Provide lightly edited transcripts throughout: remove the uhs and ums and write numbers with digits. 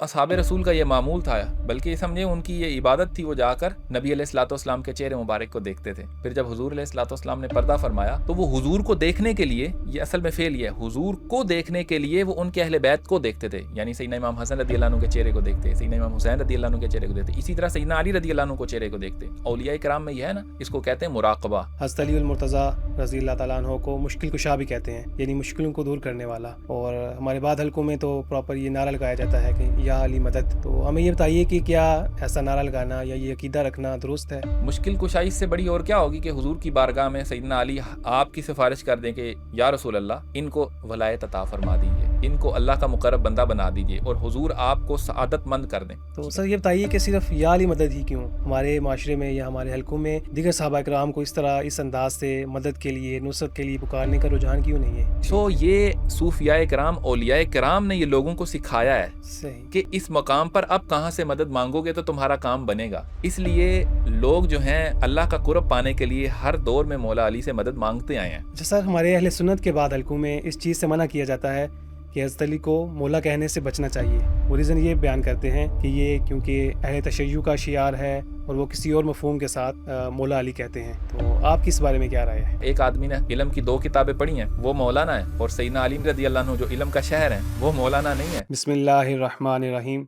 اصحاب رسول کا یہ معمول تھا، بلکہ سمجھے ان کی یہ عبادت تھی، وہ جا کر نبی علیہ الصلوۃ والسلام کے چہرے مبارک کو دیکھتے تھے۔ پھر جب حضور علیہ الصلوۃ والسلام نے پردہ فرمایا تو وہ حضور کو دیکھنے کے لیے، یہ اصل میں فعل یہ ہے، حضور کو دیکھنے کے لیے وہ ان کے اہل بیت کو دیکھتے تھے، یعنی سیدنا امام حسن رضی اللہ عنہ کے چہرے کو دیکھتے، سیدنا امام حسین رضی اللہ عنہ کے چہرے کو دیکھتے، اسی طرح سیدنا علی رضی اللہ عنہ کو چہرے کو دیکھتے۔ اولیاء کرام میں یہ ہے نا، اس کو کہتے ہیں مراقبہ۔ حضرت علی المرتضیٰ رضی اللہ تعالیٰ عنہ کو مشکل کشا بھی کہتے ہیں، یعنی مشکلوں کو دور کرنے والا، اور ہمارے بعد حلقوں میں تو پراپر یہ نعرہ لگایا جاتا ہے کہ یا علی مدد۔ تو ہمیں یہ بتائیے کہ کیا ایسا نعرہ لگانا یا یہ عقیدہ رکھنا درست ہے؟ مشکل کشائی سے بڑی اور کیا ہوگی کہ حضور کی بارگاہ میں سیدنا علی آپ کی سفارش کر دیں کہ یا رسول اللہ، ان کو ولایت عطا فرما دیجیے، ان کو اللہ کا مقرب بندہ بنا دیجیے، اور حضور آپ کو سعادت مند کر دیں۔ تو سر یہ بتائیے کہ صرف یا علی مدد ہی کیوں؟ ہمارے معاشرے میں یا ہمارے حلقوں میں دیگر صحابہ کرام کو اس طرح اس انداز سے مدد کے لیے، نصرت کے لیے پکارنے کا رجحان کیوں نہیں ہے؟ تو یہ صوفیاء کرام، اولیاء کرام نے یہ لوگوں کو سکھایا ہے صحیح کہ اس مقام پر اب کہاں سے مدد مانگو گے تو تمہارا کام بنے گا۔ اس لیے لوگ جو ہیں اللہ کا قرب پانے کے لیے ہر دور میں مولا علی سے مدد مانگتے آئے ہیں۔ اچھا سر، ہمارے اہل سنت کے بعد حلقوں میں اس چیز سے منع کیا جاتا ہے کہ حضرت علی کو مولا کہنے سے بچنا چاہیے۔ وہ ریزن یہ بیان کرتے ہیں کہ یہ کیونکہ اہل تشیع کا شعار ہے اور وہ کسی اور مفہوم کے ساتھ مولا علی کہتے ہیں۔ تو آپ کی اس بارے میں کیا رائے ہے؟ ایک آدمی نے علم کی 2 کتابیں پڑھی ہیں، وہ مولانا ہے، اور سیدنا علی رضی اللہ عنہ جو علم کا شہر ہے وہ مولانا نہیں ہے۔ بسم اللہ الرحمن الرحیم۔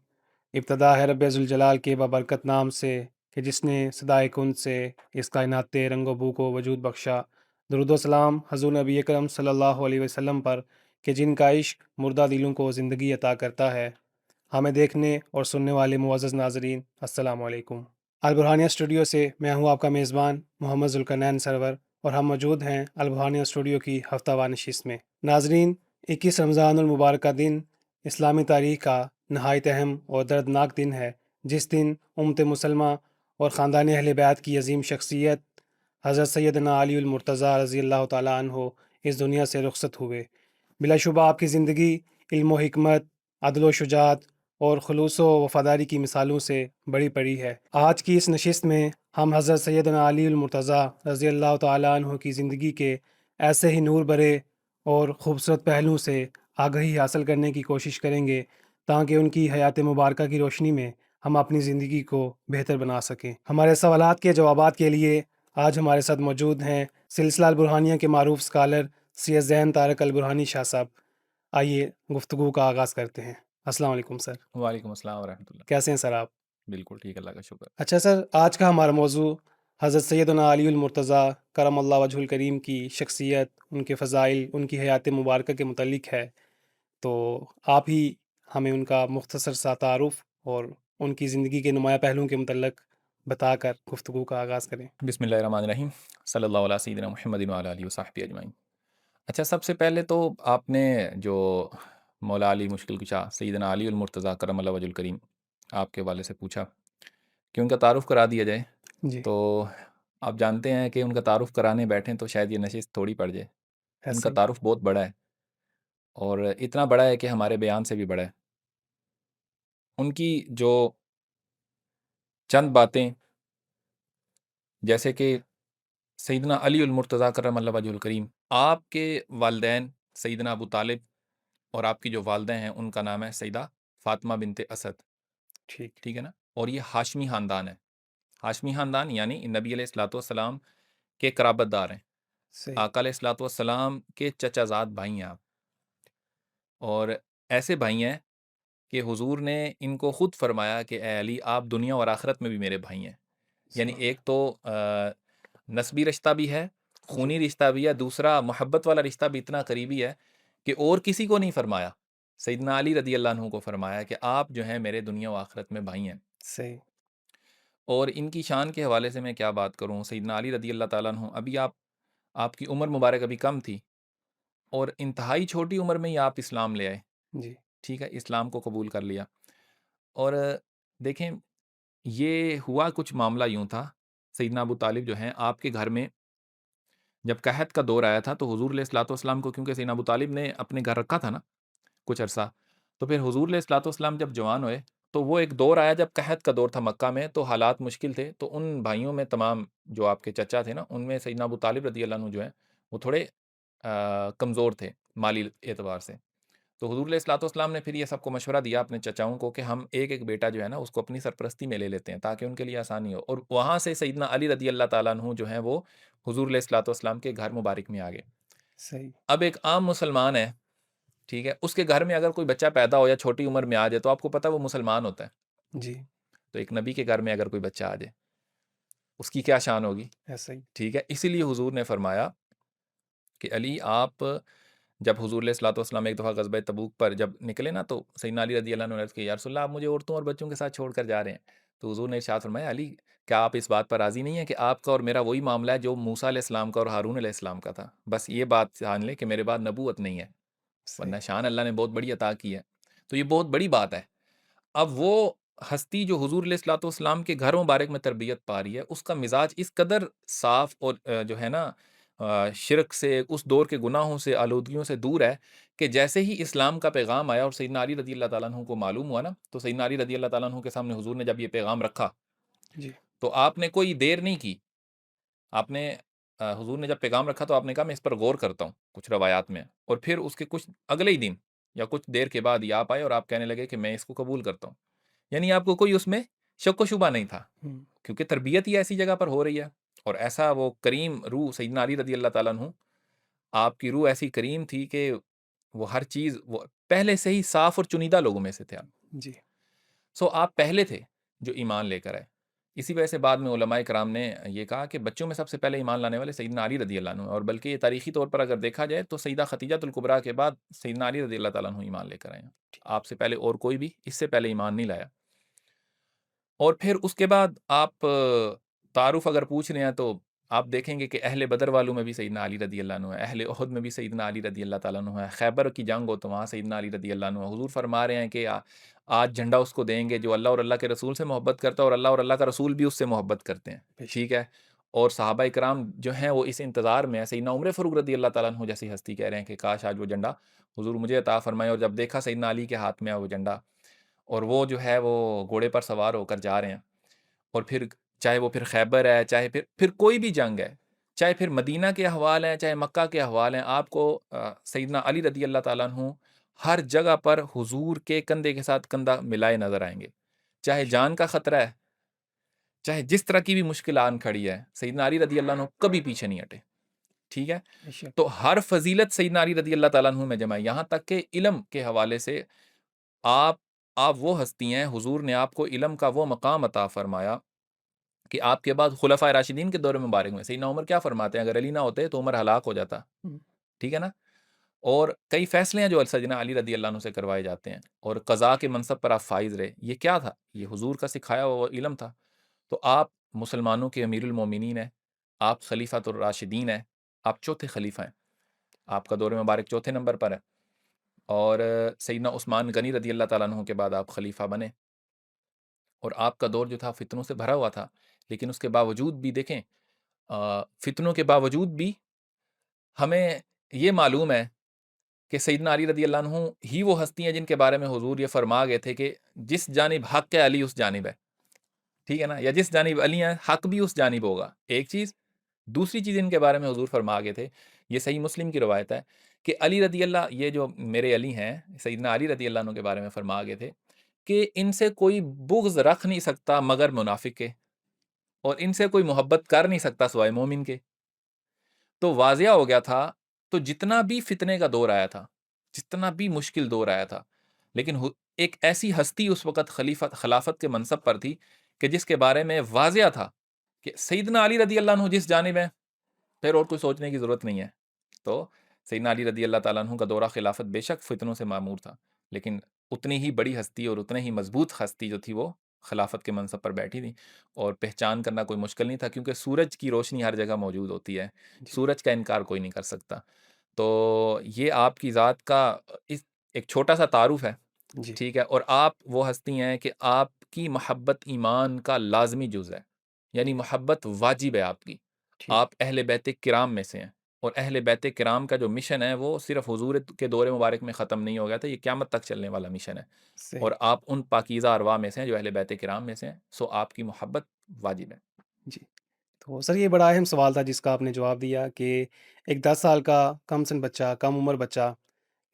ابتدا ہے رب ذوالجلال کے بابرکت نام سے کہ جس نے صدائے کن سے اس کائنات رنگ و بو کو وجود بخشا۔ درود و سلام حضور نبی اکرم صلی اللہ علیہ وسلم پر کہ جن کا عشق مردہ دلوں کو زندگی عطا کرتا ہے۔ ہمیں دیکھنے اور سننے والے معزز ناظرین، السلام علیکم۔ البرہانیہ اسٹوڈیو سے میں ہوں آپ کا میزبان محمد ذوالقرنین سرور، اور ہم موجود ہیں البرہانیہ اسٹوڈیو کی ہفتہ وار نشست میں۔ ناظرین، 21 رمضان المبارک کا دن اسلامی تاریخ کا نہایت اہم اور دردناک دن ہے، جس دن امت مسلمہ اور خاندان اہل بیت کی عظیم شخصیت حضرت سیدنا علی المرتضیٰ رضی اللہ تعالیٰ عنہ اس دنیا سے رخصت ہوئے۔ بلا شبہ آپ کی زندگی علم و حکمت، عدل و شجاعت اور خلوص و وفاداری کی مثالوں سے بڑی پڑی ہے۔ آج کی اس نشست میں ہم حضرت سیدنا علی المرتضیٰ رضی اللہ تعالیٰ عنہ کی زندگی کے ایسے ہی نور برے اور خوبصورت پہلوؤں سے آگہی حاصل کرنے کی کوشش کریں گے تاکہ ان کی حیات مبارکہ کی روشنی میں ہم اپنی زندگی کو بہتر بنا سکیں۔ ہمارے سوالات کے جوابات کے لیے آج ہمارے ساتھ موجود ہیں سلسلہ البرہانیہ کے معروف اسکالر سید زین طارق البرہانی شاہ صاحب۔ آئیے گفتگو کا آغاز کرتے ہیں۔ السلام علیکم سر۔ وعلیکم السلام ورحمۃ اللہ۔ کیسے ہیں سر آپ؟ بالکل ٹھیک، اللہ کا شکر۔ اچھا سر، آج کا ہمارا موضوع حضرت سیدنا علی المرتضیٰ کرم اللہ وجہ الکریم کی شخصیت، ان کے فضائل، ان کی حیات مبارکہ کے متعلق ہے۔ تو آپ ہی ہمیں ان کا مختصر سا تعارف اور ان کی زندگی کے نمایاں پہلوؤں کے متعلق بتا کر گفتگو کا آغاز کریں۔ بسم اللہ الرحمن الرحیم، صلی اللہ علیہ سیدنا محمد وعلی آلہ وصحبہ اجمعین۔ اچھا، سب سے پہلے تو آپ نے جو مولا علی مشکل کشا سیدنا علی المرتضیٰ کرم اللہ وجہ الکریم آپ کے والے سے پوچھا کہ ان کا تعارف کرا دیا جائے، جی، تو آپ جانتے ہیں کہ ان کا تعارف کرانے بیٹھیں تو شاید یہ نشست تھوڑی پڑ جائے۔ ان کا ایسے ہی۔ تعارف بہت بڑا ہے، اور اتنا بڑا ہے کہ ہمارے بیان سے بھی بڑا ہے۔ ان کی جو چند باتیں، جیسے کہ سیدنا علی المرتضیٰ کرم اللہ وجہ الکریم، آپ کے والدین سیدنا ابو طالب اور آپ کی جو والدہ ہیں ان کا نام ہے سیدہ فاطمہ بنت اسد، ٹھیک، ٹھیک ہے نا؟ اور یہ ہاشمی خاندان ہے۔ ہاشمی خاندان یعنی نبی علیہ الصلوۃ والسلام کے قرابت دار ہیں، صحیح، آقا علیہ الصلوۃ والسلام کے چچا زاد بھائی ہیں آپ، اور ایسے بھائی ہیں کہ حضور نے ان کو خود فرمایا کہ اے علی، آپ دنیا اور آخرت میں بھی میرے بھائی ہیں۔ یعنی ایک تو نسبی رشتہ بھی ہے، جی، خونی رشتہ بھی ہے، دوسرا محبت والا رشتہ بھی اتنا قریبی ہے کہ اور کسی کو نہیں فرمایا، سیدنا علی رضی اللہ عنہ کو فرمایا کہ آپ جو ہیں میرے دنیا و آخرت میں بھائی ہیں۔ صحیح، اور ان کی شان کے حوالے سے میں کیا بات کروں، سیدنا علی رضی اللہ تعالیٰ عنہ، ابھی آپ کی عمر مبارک ابھی کم تھی، اور انتہائی چھوٹی عمر میں ہی آپ اسلام لے آئے، جی، ٹھیک ہے، اسلام کو قبول کر لیا۔ اور دیکھیں، یہ ہوا کچھ معاملہ یوں تھا، سیدنا ابو طالب جو ہیں آپ کے گھر میں جب قحط کا دور آیا تھا تو حضور علیہ الصلوۃ والسلام کو، کیونکہ سیدنا ابو طالب نے اپنے گھر رکھا تھا نا کچھ عرصہ، تو پھر حضور علیہ الصلوۃ والسلام جب جوان ہوئے تو وہ ایک دور آیا جب قحط کا دور تھا مکہ میں، تو حالات مشکل تھے، تو ان بھائیوں میں تمام جو آپ کے چچا تھے نا، ان میں سیدنا ابو طالب رضی اللہ عنہ جو ہیں وہ تھوڑے کمزور تھے مالی اعتبار سے، تو حضور علیہ الصلوۃ والسلام نے پھر یہ سب کو مشورہ دیا اپنے چچاؤں کو کہ ہم ایک ایک بیٹا جو ہے نا اس کو اپنی سرپرستی میں لے لیتے ہیں تاکہ ان کے لیے آسانی ہو، اور وہاں سے سیدنا علی رضی اللہ تعالیٰ عنہ جو ہیں وہ حضور علیہ الصلوۃ والسلام کے گھر مبارک میں آ گئے۔ صحیح۔ اب ایک عام مسلمان ہے، ٹھیک ہے، اس کے گھر میں اگر کوئی بچہ پیدا ہو یا چھوٹی عمر میں آ جائے تو آپ کو پتہ ہے وہ مسلمان ہوتا ہے، جی، تو ایک نبی کے گھر میں اگر کوئی بچہ آ جائے اس کی کیا شان ہوگی؟ ایسا ہی۔ ٹھیک ہے، اسی لیے حضور نے فرمایا کہ علی آپ جب حضور علیہ الصلوۃ والسلام ایک دفعہ غزوہ تبوک پر جب نکلے نا تو سیدنا علی رضی اللہ عنہ نے عرض کی یا رسول اللہ آپ مجھے عورتوں اور بچوں کے ساتھ چھوڑ کر جا رہے ہیں، تو حضور نے ارشاد فرمایا علی کیا آپ اس بات پر راضی نہیں ہیں کہ آپ کا اور میرا وہی معاملہ ہے جو موسیٰ علیہ السلام کا اور ہارون علیہ السلام کا تھا، بس یہ بات جان لیں کہ میرے بعد نبوت نہیں ہے، صحیح۔ ورنہ شان اللہ نے بہت بڑی عطا کی ہے، تو یہ بہت بڑی بات ہے۔ اب وہ ہستی جو حضور علیہ الصلوۃ والسلام کے گھر مبارک میں تربیت پا رہی ہے اس کا مزاج اس قدر صاف اور جو ہے نا شرک سے اس دور کے گناہوں سے آلودگیوں سے دور ہے کہ جیسے ہی اسلام کا پیغام آیا اور سیدنا علی رضی اللہ تعالیٰ عنہ کو معلوم ہوا نا تو سیدنا علی رضی اللہ تعالیٰ عنہ کے سامنے حضور نے جب یہ پیغام رکھا جی، تو آپ نے کوئی دیر نہیں کی، آپ نے حضور نے جب پیغام رکھا تو آپ نے کہا میں اس پر غور کرتا ہوں کچھ روایات میں، اور پھر اس کے کچھ اگلے ہی دن یا کچھ دیر کے بعد یہ آپ آئے اور آپ کہنے لگے کہ میں اس کو قبول کرتا ہوں، یعنی آپ کو کوئی اس میں شک و شبہ نہیں تھا ہوں، کیونکہ تربیت ہی ایسی جگہ پر ہو رہی ہے، اور ایسا وہ کریم روح سیدنا علی رضی اللہ تعالیٰ عنہ، آپ کی روح ایسی کریم تھی کہ وہ ہر چیز وہ پہلے سے ہی صاف اور چنیدہ لوگوں میں سے تھے آپ، جی، سو آپ پہلے تھے جو ایمان لے کر آئے۔ اسی وجہ سے بعد میں علماء کرام نے یہ کہا کہ بچوں میں سب سے پہلے ایمان لانے والے سیدنا علی رضی اللہ عنہ ہیں، اور بلکہ یہ تاریخی طور پر اگر دیکھا جائے تو سیدہ خدیجہ الکبریٰ کے بعد سیدنا علی رضی اللہ تعالیٰ عنہ ایمان لے کر آئے ہیں، آپ سے پہلے اور کوئی بھی اس سے پہلے ایمان نہیں لایا۔ اور پھر اس کے بعد آپ تعارف اگر پوچھ رہے ہیں تو آپ دیکھیں گے کہ اہل بدر والوں میں بھی سیدنا علی رضی اللہ عنہ ہے، اہل احد میں بھی سیدنا علی رضی اللہ تعالیٰ عنہ ہے، خیبر کی جنگ ہو تو وہاں سیدنا علی رضی اللہ عنہ ہے۔ حضور فرما رہے ہیں کہ آج جھنڈا اس کو دیں گے جو اللہ اور اللہ کے رسول سے محبت کرتا ہے، اور اللہ اور اللہ کا رسول بھی اس سے محبت کرتے ہیں، بے شک۔ ٹھیک ہے، اور صحابہ کرام جو ہیں وہ اس انتظار میں ہیں، سیدنا عمر فاروق رضی اللہ تعالیٰ عنہ جیسی ہستی کہہ رہے ہیں کہ کاش آج وہ جھنڈا حضور مجھے عطا فرمائے، اور جب دیکھا سیدنا علی کے ہاتھ میں ہے وہ جھنڈا اور وہ جو ہے وہ گھوڑے پر سوار ہو کر جا رہے ہیں، اور پھر چاہے وہ پھر خیبر ہے، چاہے پھر کوئی بھی جنگ ہے، چاہے پھر مدینہ کے احوال ہیں، چاہے مکہ کے احوال ہیں، آپ کو سیدنا علی رضی اللہ تعالیٰ عنہ ہر جگہ پر حضور کے کندھے کے ساتھ کندھا ملائے نظر آئیں گے، چاہے جان کا خطرہ ہے، چاہے جس طرح کی بھی مشکل آن کھڑی ہے، سیدنا علی رضی اللہ عنہ کبھی پیچھے نہیں ہٹے، ٹھیک ہے، بے شک۔ تو ہر فضیلت سیدنا علی رضی اللہ تعالیٰ عنہ میں جمع ہے، یہاں تک کہ علم کے حوالے سے آپ آپ وہ ہستی ہیں، حضور نے آپ کو علم کا وہ مقام عطا فرمایا کہ آپ کے بعد خلفائے راشدین کے دور مبارک میں سیدنا عمر کیا فرماتے ہیں اگر علی نہ ہوتے تو عمر ہلاک ہو جاتا، ہوں، ٹھیک ہے نا، اور کئی فیصلے ہیں جو سیدنا علی رضی اللہ عنہ سے کروائے جاتے ہیں، اور قضاء کے منصب پر آپ فائز رہے، یہ کیا تھا؟ یہ حضور کا سکھایا ہوا علم تھا، تو آپ مسلمانوں کے امیر المومنین ہیں، آپ خلیفۃ الراشدین ہیں، آپ چوتھے خلیفہ ہیں، آپ کا دور مبارک چوتھے نمبر پر ہے، اور سیدنا عثمان غنی رضی اللہ تعالیٰ عنہ کے بعد آپ خلیفہ بنے، اور آپ کا دور جو تھا فتنوں سے بھرا ہوا تھا، لیکن اس کے باوجود بھی دیکھیں فتنوں کے باوجود بھی ہمیں یہ معلوم ہے کہ سیدنا علی رضی اللہ عنہ ہی وہ ہستی ہیں جن کے بارے میں حضور یہ فرما گئے تھے کہ جس جانب حق ہے علی اس جانب ہے، ٹھیک ہے نا، یا جس جانب علی ہیں حق بھی اس جانب ہوگا، ایک چیز۔ دوسری چیز ان کے بارے میں حضور فرما گئے تھے، یہ صحیح مسلم کی روایت ہے کہ علی رضی اللہ، یہ جو میرے علی ہیں سیدنا علی رضی اللہ عنہ کے بارے میں فرما گئے تھے کہ ان سے کوئی بغض رکھ نہیں سکتا مگر منافق کے، اور ان سے کوئی محبت کر نہیں سکتا سوائے مومن کے، تو واضح ہو گیا تھا، تو جتنا بھی فتنے کا دور آیا تھا، جتنا بھی مشکل دور آیا تھا، لیکن ایک ایسی ہستی اس وقت خلافت کے منصب پر تھی کہ جس کے بارے میں واضح تھا کہ سیدنا علی رضی اللہ عنہ جس جانب ہیں پھر اور کوئی سوچنے کی ضرورت نہیں ہے، تو سیدنا علی رضی اللہ تعالیٰ عنہ کا دورہ خلافت بے شک فتنوں سے معمور تھا، لیکن اتنی ہی بڑی ہستی اور اتنے ہی مضبوط ہستی جو تھی وہ خلافت کے منصب پر بیٹھی تھی، اور پہچان کرنا کوئی مشکل نہیں تھا کیونکہ سورج کی روشنی ہر جگہ موجود ہوتی ہے، جی، سورج کا انکار کوئی نہیں کر سکتا، تو یہ آپ کی ذات کا اس ایک چھوٹا سا تعارف ہے، جی، ٹھیک ہے، اور آپ وہ ہستی ہیں کہ آپ کی محبت ایمان کا لازمی جز ہے، یعنی محبت واجب ہے آپ کی، ٹھیک، آپ اہل بیت کرام میں سے ہیں، اور اہل بیت کرام کا جو مشن ہے وہ صرف حضور کے دور مبارک میں ختم نہیں ہو گیا تھا، یہ قیامت تک چلنے والا مشن ہے، صحیح، اور آپ ان پاکیزہ ارواح میں سے ہیں جو اہل بیت کرام میں سے ہیں، سو آپ کی محبت واجب ہے۔ جی۔ تو سر یہ بڑا اہم سوال تھا جس کا آپ نے جواب دیا کہ ایک 10 سال کا کم سن بچہ، کم عمر بچہ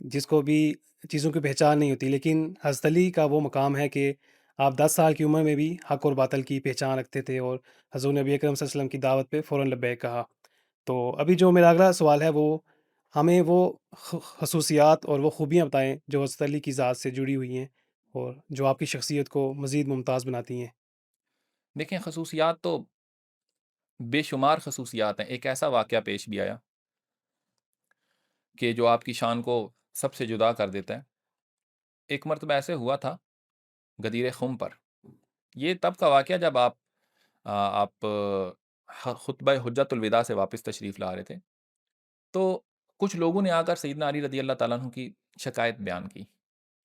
جس کو بھی چیزوں کی پہچان نہیں ہوتی، لیکن حضرت علی کا وہ مقام ہے کہ آپ 10 سال کی عمر میں بھی حق اور باطل کی پہچان رکھتے تھے، اور حضور نبی اکرم صلی اللہ علیہ وسلم کی دعوت پہ فوراً لبیک کہا۔ تو ابھی جو میرا اگلا سوال ہے وہ ہمیں وہ خصوصیات اور وہ خوبیاں بتائیں جو حضرت علی کی ذات سے جڑی ہوئی ہیں اور جو آپ کی شخصیت کو مزید ممتاز بناتی ہیں۔ دیکھیں خصوصیات تو بے شمار خصوصیات ہیں۔ ایک ایسا واقعہ پیش بھی آیا کہ جو آپ کی شان کو سب سے جدا کر دیتا ہے۔ ایک مرتبہ ایسے ہوا تھا غدیر خم پر۔ یہ تب کا واقعہ جب آپ خطبہ حجت الوداع سے واپس تشریف لا رہے تھے، تو کچھ لوگوں نے آ کر سیدنا علی رضی اللہ تعالیٰ عنہ کی شکایت بیان کی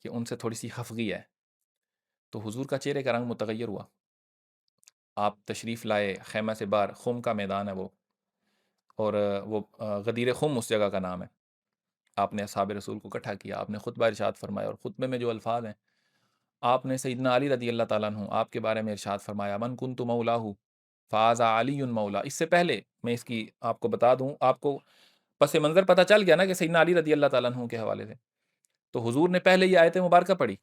کہ ان سے تھوڑی سی خفگی ہے۔ تو حضور کا چہرے کا رنگ متغیر ہوا۔ آپ تشریف لائے خیمہ سے باہر، خم کا میدان ہے وہ، اور وہ غدیر خم اس جگہ کا نام ہے۔ آپ نے اصحاب رسول کو اکٹھا کیا، آپ نے خطبہ ارشاد فرمایا، اور خطبے میں جو الفاظ ہیں آپ نے سیدنا علی رضی اللہ تعالیٰ عنہ آپ کے بارے میں ارشاد فرمایا، من کنت مولاہ فاز علی مولا۔ اس سے پہلے میں اس کی آپ کو بتا دوں، آپ کو پس منظر پتہ چل گیا نا کہ سیدنا علی رضی اللہ تعالیٰ عنہ کے حوالے سے، تو حضور نے پہلے یہ آیت مبارکہ پڑھی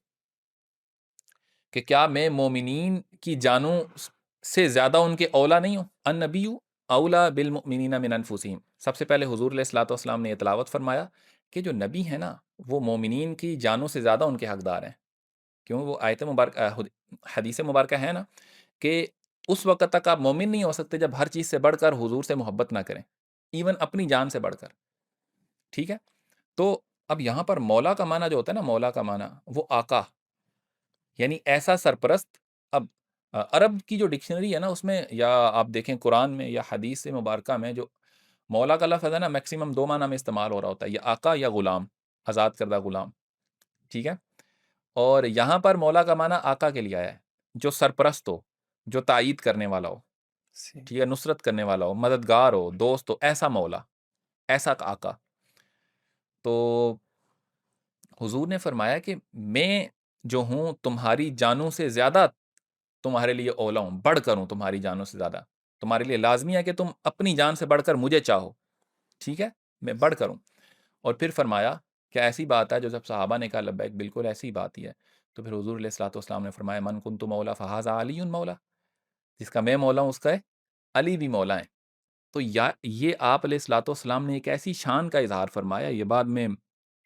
کہ کیا میں مومنین کی جانوں سے زیادہ ان کے اولا نہیں ہوں؟ النبی اولا بالمؤمنین من انفسہم۔ سب سے پہلے حضور علیہ الصلوۃ والسلام نے یہ تلاوت فرمایا کہ جو نبی ہے نا وہ مومنین کی جانوں سے زیادہ ان کے حقدار ہیں۔ کیوں؟ وہ آیت مبارکہ حدیث مبارکہ ہے نا کہ اس وقت تک آپ مومن نہیں ہو سکتے جب ہر چیز سے بڑھ کر حضور سے محبت نہ کریں، ایون اپنی جان سے بڑھ کر۔ ٹھیک ہے؟ تو اب یہاں پر مولا کا معنی جو ہوتا ہے نا، مولا کا معنی وہ آقا، یعنی ایسا سرپرست۔ اب عرب کی جو ڈکشنری ہے نا اس میں، یا آپ دیکھیں قرآن میں یا حدیث مبارکہ میں، جو مولا کا لفظ ہے نا میکسیمم دو معنی میں استعمال ہو رہا ہوتا ہے، یا آقا یا غلام، آزاد کردہ غلام۔ ٹھیک ہے؟ اور یہاں پر مولا کا معنی آقا کے لیے آیا ہے، جو سرپرست ہو، جو تائید کرنے والا ہو، صحیح۔ ٹھیک ہے، نصرت کرنے والا ہو، مددگار ہو، دوست ہو، ایسا مولا، ایسا آقا۔ تو حضور نے فرمایا کہ میں جو ہوں تمہاری جانوں سے زیادہ تمہارے لیے اولا ہوں، بڑھ کر ہوں تمہاری جانوں سے زیادہ۔ تمہارے لیے لازمی ہے کہ تم اپنی جان سے بڑھ کر مجھے چاہو، ٹھیک ہے، میں بڑھ کر ہوں۔ اور پھر فرمایا کہ ایسی بات ہے، جو جب صحابہ نے کہا لبیک، بالکل ایسی بات ہی ہے، تو پھر حضور علیہ الصلوۃ والسلام نے فرمایا من کنت مولا فہذا علی مولا، جس کا میں مولا ہوں اس کا علی بھی مولا ہے۔ تو یہ آپ علیہ الصلوۃ والسلام نے ایک ایسی شان کا اظہار فرمایا۔ یہ بعد میں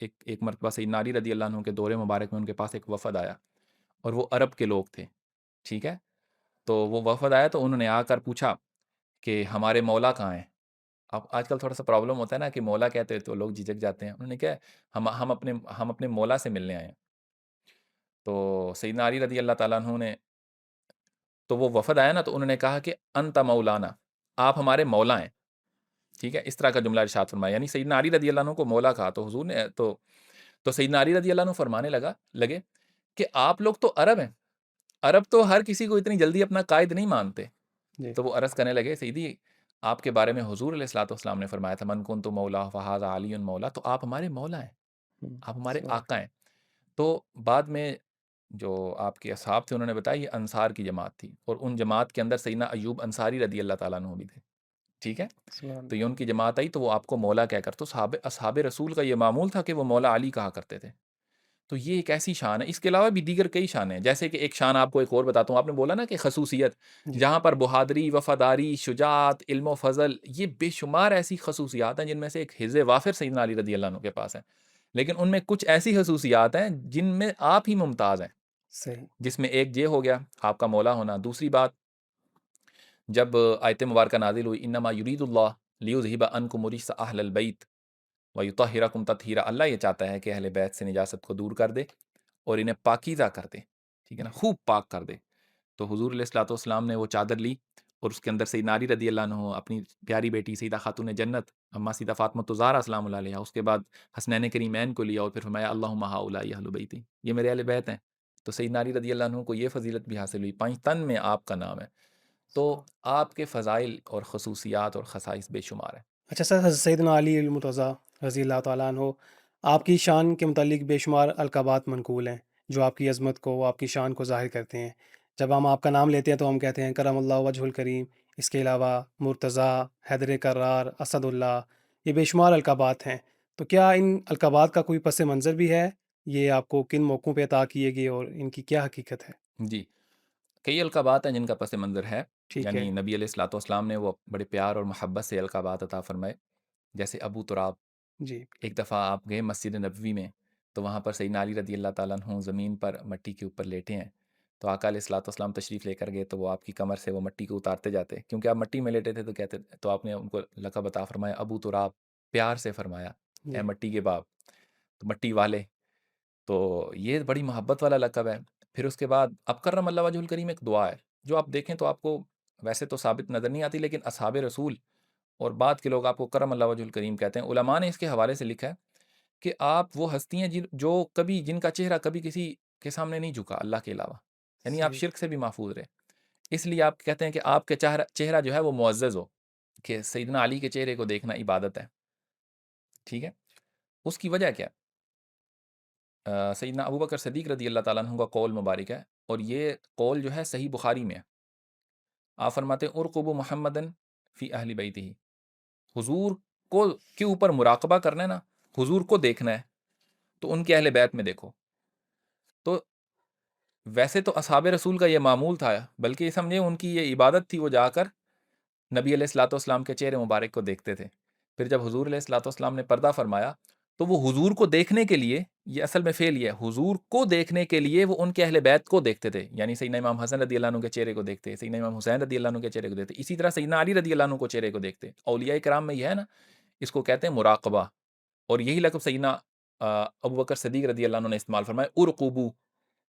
ایک مرتبہ سیدنا علی رضی اللہ عنہ کے دور مبارک میں ان کے پاس ایک وفد آیا، اور وہ عرب کے لوگ تھے، ٹھیک ہے۔ تو وہ وفد آیا تو انہوں نے آ کر پوچھا کہ ہمارے مولا کہاں ہیں؟ اب آج کل تھوڑا سا پرابلم ہوتا ہے نا کہ مولا کہتے ہیں تو لوگ جھجک جاتے ہیں۔ انہوں نے کہا ہم اپنے مولا سے ملنے آئے ہیں۔ تو سیدنا علی رضی اللہ تعالیٰ عنہ نے، تو وہ وفد آیا نا تو انہوں نے کہا کہ انت مولانا، آپ ہمارے مولا ہیں، ٹھیک ہے، اس طرح کا جملہ ارشاد فرمایا، یعنی سیدنا علی رضی اللہ عنہ کو مولا کہا۔ تو حضور نے تو سیدنا علی رضی اللہ عنہ فرمانے لگے کہ آپ لوگ تو عرب ہیں، عرب تو ہر کسی کو اتنی جلدی اپنا قائد نہیں مانتے۔ جی۔ تو وہ عرض کرنے لگے سیدی آپ کے بارے میں حضور علیہ الصلوۃ والسلام نے فرمایا تھا من کنت مولا فہذا علی مولا، تو آپ ہمارے مولا ہیں، آپ ہمارے سبحان آقا ہیں۔ تو بعد میں جو آپ کے اصحاب تھے انہوں نے بتایا یہ انصار کی جماعت تھی، اور ان جماعت کے اندر سیدنا ایوب انصاری رضی اللہ تعالیٰ عنہ بھی تھے، ٹھیک ہے۔ سبحان تو یہ ان کی جماعت آئی تو وہ آپ کو مولا کہہ کر، تو اصحاب رسول کا یہ معمول تھا کہ وہ مولا علی کہا کرتے تھے۔ تو یہ ایک ایسی شان ہے۔ اس کے علاوہ بھی دیگر کئی شانیں ہیں، جیسے کہ ایک شان آپ کو ایک اور بتاتا ہوں۔ آپ نے بولا نا کہ خصوصیت، جی۔ جہاں پر بہادری، وفاداری، شجاعت، علم و فضل، یہ بے شمار ایسی خصوصیات ہیں جن میں سے ایک حز وافر سیدنا علی رضی اللہ عنہ کے پاس ہے، لیکن ان میں کچھ ایسی خصوصیات ہیں جن میں آپ ہی ممتاز ہیں، صحیح۔ جس میں ایک یہ ہو گیا آپ کا مولا ہونا۔ دوسری بات، جب آیت مبارکہ نازل ہوئی انما یرید اللہ لیذہب عنکم الرجس اہل البیت ویطہرکم تطہیرا، اللہ یہ چاہتا ہے کہ اہل بیت سے نجاست کو دور کر دے اور انہیں پاکیزہ کر دے، ٹھیک ہے نا، جی۔ خوب پاک کر دے۔ تو حضور علیہ الصلوۃ والسلام نے وہ چادر لی، اور اس کے اندر سیدنا علی رضی اللہ عنہ، اپنی پیاری بیٹی سیدہ خاتون جنت اما سیدہ فاطمہ الزہرا سلام اللہ علیہا، اس کے بعد حسنین کریمین کو لیا، اور پھر فرمایا اللہم ہؤلاء اہل بیتی، یہ میرے اہل بیت ہیں۔ تو سیدنا علی رضی اللہ عنہ کو یہ فضیلت بھی حاصل ہوئی، پانچ تن میں آپ کا نام ہے۔ تو آپ کے فضائل اور خصوصیات اور خصائص بے شمار ہیں۔ اچھا سر، حضرت سیدنا علی المرتضیٰ رضی اللہ تعالیٰ عنہ، آپ کی شان کے متعلق بے شمار القابات منقول ہیں جو آپ کی عظمت کو، آپ کی شان کو ظاہر کرتے ہیں۔ جب ہم آپ کا نام لیتے ہیں تو ہم کہتے ہیں کرم اللہ وجہ الکریم، اس کے علاوہ مرتضیٰ، حیدر کرار، اسد اللہ، یہ بے شمار القابات ہیں۔ تو کیا ان القابات کا کوئی پس منظر بھی ہے؟ یہ آپ کو کن موقعوں پہ عطا کیے گئے اور ان کی کیا حقیقت ہے؟ جی، کئی القابات ہیں جن کا پس منظر ہے، ٹھیک ہے۔ یعنی نبی علیہ الصلوۃ والسلام نے وہ بڑے پیار اور محبت سے القابات عطا فرمائے، جیسے ابو تراب۔ جی۔ ایک دفعہ آپ گئے مسجد نبوی میں، تو وہاں پر سیدنا علی رضی اللہ تعالیٰ عنہ زمین پر مٹی کے اوپر لیٹے ہیں، تو آقا علیہ الصلوۃ والسلام تشریف لے کر گئے، تو وہ آپ کی کمر سے وہ مٹی کو اتارتے جاتے، کیونکہ آپ مٹی میں لیٹے تھے، تو کہتے، تو آپ نے ان کو لقب عطا فرمایا ابو تراب، پیار سے فرمایا اے جی۔ مٹی کے باپ، تو مٹی والے، تو یہ بڑی محبت والا لقب ہے۔ پھر اس کے بعد اب کرم اللہ وجہ الکریم ایک دعا ہے، جو آپ دیکھیں تو آپ کو ویسے تو ثابت نظر نہیں آتی، لیکن اصحاب رسول اور بعد کے لوگ آپ کو کرم اللہ وجہ الکریم کہتے ہیں۔ علماء نے اس کے حوالے سے لکھا ہے کہ آپ وہ ہستی ہیں جو کبھی، جن کا چہرہ کبھی کسی کے سامنے نہیں جھکا اللہ کے علاوہ، یعنی آپ صحیح۔ شرک سے بھی محفوظ رہے، اس لیے آپ کہتے ہیں کہ آپ کے چہرہ جو ہے وہ معزز ہو، کہ سیدنا علی کے چہرے کو دیکھنا عبادت ہے، ٹھیک ہے۔ اس کی وجہ کیا ہے؟ سیدنا ابوبکر صدیق رضی اللہ تعالیٰ عنہ کا قول مبارک ہے، اور یہ قول جو ہے صحیح بخاری میں ہے۔ آپ فرماتے ہیں ارقبوا محمدن فی اہل بیتہ، حضور کو کے اوپر مراقبہ کرنا ہے نا، حضور کو دیکھنا ہے تو ان کے اہل بیت میں دیکھو۔ تو ویسے تو اصحاب رسول کا یہ معمول تھا، بلکہ یہ سمجھے ان کی یہ عبادت تھی، وہ جا کر نبی علیہ الصلوۃ والسلام کے چہرے مبارک کو دیکھتے تھے۔ پھر جب حضور علیہ الصلوۃ والسلام نے پردہ فرمایا، تو وہ حضور کو دیکھنے کے لیے، یہ اصل میں فعل یہ ہے، حضور کو دیکھنے کے لیے وہ ان کے اہل بیت کو دیکھتے تھے، یعنی سیدنا امام حسن رضی اللہ عنہ کے چہرے کو دیکھتے، سیدنا امام حسین رضی اللہ عنہ کے چہرے کو دیکھتے، اسی طرح سیدنا علی رضی اللہ عنہ کو چہرے کو دیکھتے۔ اولیاء کرام میں یہ ہے نا، اس کو کہتے ہیں مراقبہ، اور یہی لقب سیدنا ابوبکر صدیق رضی اللہ عنہ نے استعمال فرمایا ارقبو،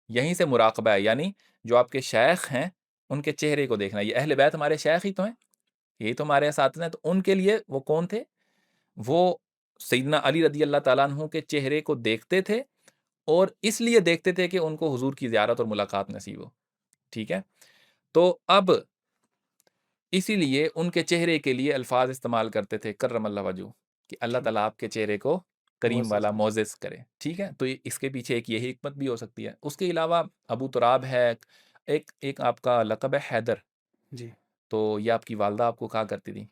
یہیں سے مراقبہ ہے، یعنی جو آپ کے شیخ ہیں ان کے چہرے کو دیکھنا۔ یہ اہل بیت ہمارے شیخ ہی تو ہیں، یہی تو ہمارے اساتذہ ہیں، تو ان کے لیے وہ کون تھے؟ وہ سیدنا علی رضی اللہ تعالیٰ عنہ کے چہرے کو دیکھتے تھے، اور اس لیے دیکھتے تھے کہ ان کو حضور کی زیارت اور ملاقات نصیب ہو، ٹھیک ہے۔ تو اب اسی لیے ان کے چہرے کے لیے الفاظ استعمال کرتے تھے کرم اللہ وجہ، کہ اللہ ٹھیک۔ تعالیٰ آپ کے چہرے کو کریم معزز والا کریں۔ معزز کرے، ٹھیک ہے۔ تو اس کے پیچھے ایک یہی حکمت بھی ہو سکتی ہے۔ اس کے علاوہ ابو تراب ہے، ایک آپ کا لقب ہے حیدر، جی۔ تو یہ آپ کی والدہ آپ کو کہا کرتی تھی،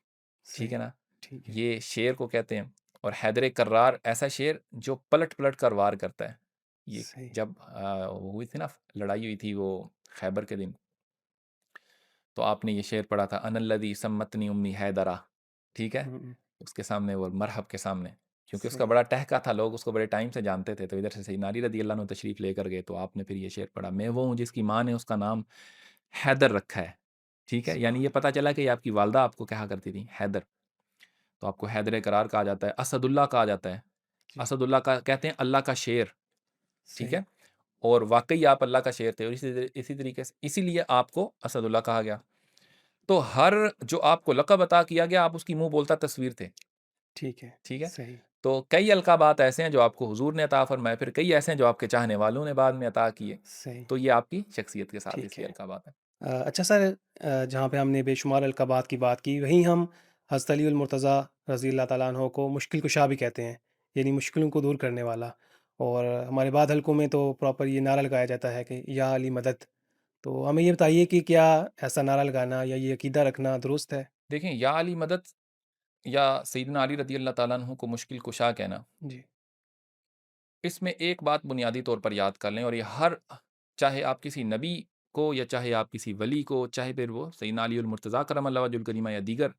ٹھیک ہے صحیح۔ نا۔ ٹھیک ہے۔ یہ شیر کو کہتے ہیں، اور حیدر کرار ایسا شیر جو پلٹ پلٹ کر وار کرتا ہے۔ یہ صحیح۔ جب وہ ہوئی تھی نا، لڑائی ہوئی تھی وہ خیبر کے دن، تو آپ نے یہ شعر پڑھا تھا ان الذی سمتنی امی حیدرا، ٹھیک ہے۔ ہوں۔ اس کے سامنے وہ مرحب کے سامنے، کیونکہ اس کا صحیح۔ بڑا ٹہکا تھا، لوگ اس کو بڑے ٹائم سے جانتے تھے، تو ادھر سے سیدنا علی رضی اللہ عنہ تشریف لے کر گئے، تو آپ نے پھر یہ شعر پڑھا، میں وہ ہوں جس کی ماں نے اس کا نام حیدر رکھا ہے، ٹھیک ہے۔ یعنی سبحان یہ اللہ۔ پتہ چلا کہ یہ آپ کی والدہ آپ کو کہا کرتی تھی حیدر، تو آپ کو حیدر قرار کہا جاتا ہے، اسد اللہ کہا جاتا ہے۔ جی۔ اسد اللہ کا کہتے ہیں اللہ کا شیر، ٹھیک ہے، صحیح۔ اور واقعی آپ اللہ کا شیر تھے، اور اسی طریقے سے اسی لیے آپ کو اسد اللہ کہا گیا۔ تو ہر جو آپ کو لقب عطا کیا گیا، آپ اس کی منہ بولتا تصویر تھے، ٹھیک ہے۔ ٹھیک ہے۔ صحیح۔ تو کئی القابات ایسے ہیں جو آپ کو حضور نے عطا فرمائے، پھر کئی ایسے ہیں جو آپ کے چاہنے والوں نے بعد میں عطا کیے، صحیح۔ تو یہ آپ کی شخصیت کے ساتھ اس ٹھیک لیے ہے۔ القابات ہیں۔ اچھا سر، جہاں پہ ہم نے بے شمار القابات کی بات کی، وہیں ہم حضرت علی المرتضیٰ رضی اللہ تعالیٰ عنہ کو مشکل کشا بھی کہتے ہیں، یعنی مشکلوں کو دور کرنے والا۔ اور ہمارے بعد حلقوں میں تو پراپر یہ نعرہ لگایا جاتا ہے کہ یا علی مدد۔ تو ہمیں یہ بتائیے کہ کیا ایسا نعرہ لگانا یا یہ عقیدہ رکھنا درست ہے؟ دیکھیں، یا علی مدد یا سیدنا علی رضی اللہ تعالیٰ عنہ کو مشکل کشا کہنا، جی۔ اس میں ایک بات بنیادی طور پر یاد کر لیں، اور یہ ہر، چاہے آپ کسی نبی کو یا چاہے آپ کسی ولی کو، چاہے پھر وہ سیدنا علی المرتضیٰ کرم اللہ وجہ الکریمہ یا دیگر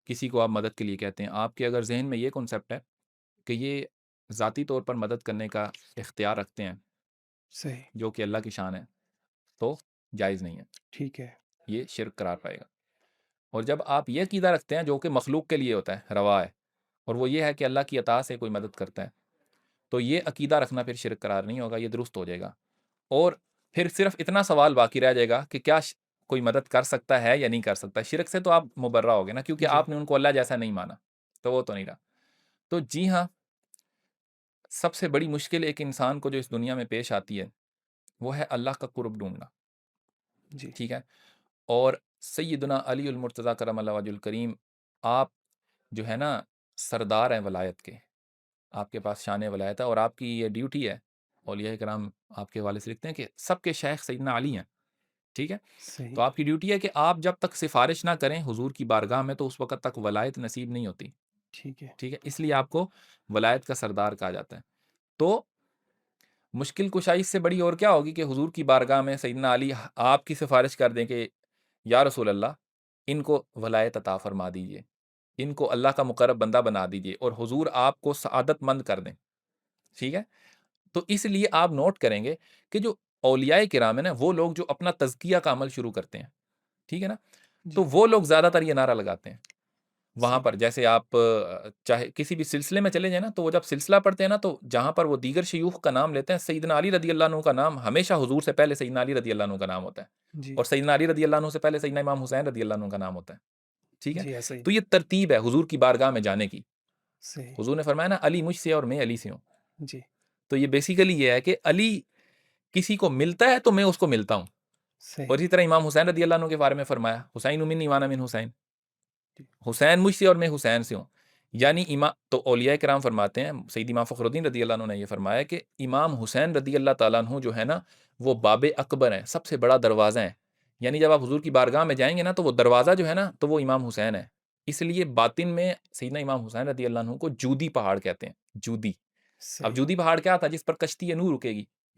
کسی کو آپ مدد کے لیے کہتے ہیں، آپ کے اگر ذہن میں یہ کنسیپٹ ہے کہ یہ ذاتی طور پر مدد کرنے کا اختیار رکھتے ہیں، صحیح۔ جو کہ اللہ کی شان ہے، تو جائز نہیں ہے، ٹھیک ہے۔ یہ شرک قرار پائے گا۔ اور جب آپ یہ عقیدہ رکھتے ہیں جو کہ مخلوق کے لیے ہوتا ہے، روا ہے، اور وہ یہ ہے کہ اللہ کی عطا سے کوئی مدد کرتا ہے، تو یہ عقیدہ رکھنا پھر شرک قرار نہیں ہوگا، یہ درست ہو جائے گا۔ اور پھر صرف اتنا سوال باقی رہ جائے گا کہ کیا کوئی مدد کر سکتا ہے یا نہیں کر سکتا۔ شرک سے تو آپ مبرہ ہو گے نا، کیونکہ جی۔ آپ نے ان کو اللہ جیسا نہیں مانا، تو وہ تو نہیں رہا۔ تو جی ہاں، سب سے بڑی مشکل ایک انسان کو جو اس دنیا میں پیش آتی ہے، وہ ہے اللہ کا قرب ڈھونڈنا، جی۔ ٹھیک ہے۔ اور سیدنا علی المرتضیٰ کرم اللہ وجہ الکریم، آپ جو ہے نا سردار ہیں ولایت کے، آپ کے پاس شان ولایت ہے، اور آپ کی یہ ڈیوٹی ہے، اولیاء کرام آپ کے حوالے سے لکھتے ہیں کہ سب کے شیخ سیدنا علی ہیں، ٹھیک ہے۔ تو صحیح۔ آپ کی ڈیوٹی ہے کہ آپ جب تک سفارش نہ کریں حضور کی بارگاہ میں، تو اس وقت تک ولایت نصیب نہیں ہوتی۔ ٹھیک ہے ٹھیک ہے، اس لیے آپ کو ولایت کا سردار کہا جاتا ہے۔ تو مشکل کشائی سے بڑی اور کیا ہوگی کہ حضور کی بارگاہ میں سیدنا علی آپ کی سفارش کر دیں کہ یا رسول اللہ، ان کو ولایت عطا فرما دیجئے، ان کو اللہ کا مقرب بندہ بنا دیجئے، اور حضور آپ کو سعادت مند کر دیں۔ ٹھیک ہے، تو اس لیے آپ نوٹ کریں گے کہ جو اولیاء کرام ہیں نا، وہ لوگ جو اپنا تزکیہ کا عمل شروع کرتے ہیں، ٹھیک ہے نا، جی تو وہ لوگ زیادہ تر یہ نعرہ لگاتے ہیں وہاں صحیح پر۔ جیسے آپ چاہے کسی بھی سلسلے میں چلے جائیں نا، تو وہ جب سلسلہ پڑھتے ہیں نا، تو جہاں پر وہ دیگر شیوخ کا نام لیتے ہیں، سیدنا علی رضی اللہ عنہ کا نام ہمیشہ حضور سے پہلے سیدنا علی رضی اللہ عنہ کا نام ہوتا ہے، جی اور سیدنا علی رضی اللہ عنہ سے پہلے سیدنا امام حسین رضی اللہ عنہ کا نام ہوتا ہے۔ ٹھیک ہے، جی ایسا ہی تو یہ ترتیب ہے حضور کی بارگاہ میں جانے کی۔ صحیح حضور نے فرمایا نا، علی مجھ سے اور میں علی سے ہوں۔ جی تو یہ بیسیکلی یہ ہے کہ علی کسی کو ملتا ہے تو میں اس کو ملتا ہوں، صحیح اور اسی طرح امام حسین رضی اللہ عنہ کے بارے میں فرمایا، حسین منی وانا من حسین، جی حسین مجھ سے اور میں حسین سے ہوں۔ یعنی امام تو اولیاء کرام فرماتے ہیں، سید امام فخر الدین رضی اللہ عنہ نے یہ فرمایا کہ امام حسین رضی اللہ تعالیٰ عنہ جو ہے نا، وہ باب اکبر ہیں، سب سے بڑا دروازہ ہے۔ یعنی جب آپ حضور کی بارگاہ میں جائیں گے نا، تو وہ دروازہ جو ہے نا، تو وہ امام حسین ہے۔ اس لیے باطن میں سیدنا امام حسین رضی اللہ عنہ کو جودی پہاڑ کہتے ہیں، جودی۔ اب صحیح جودی پہاڑ کیا تھا؟ جس پر کشتی نوح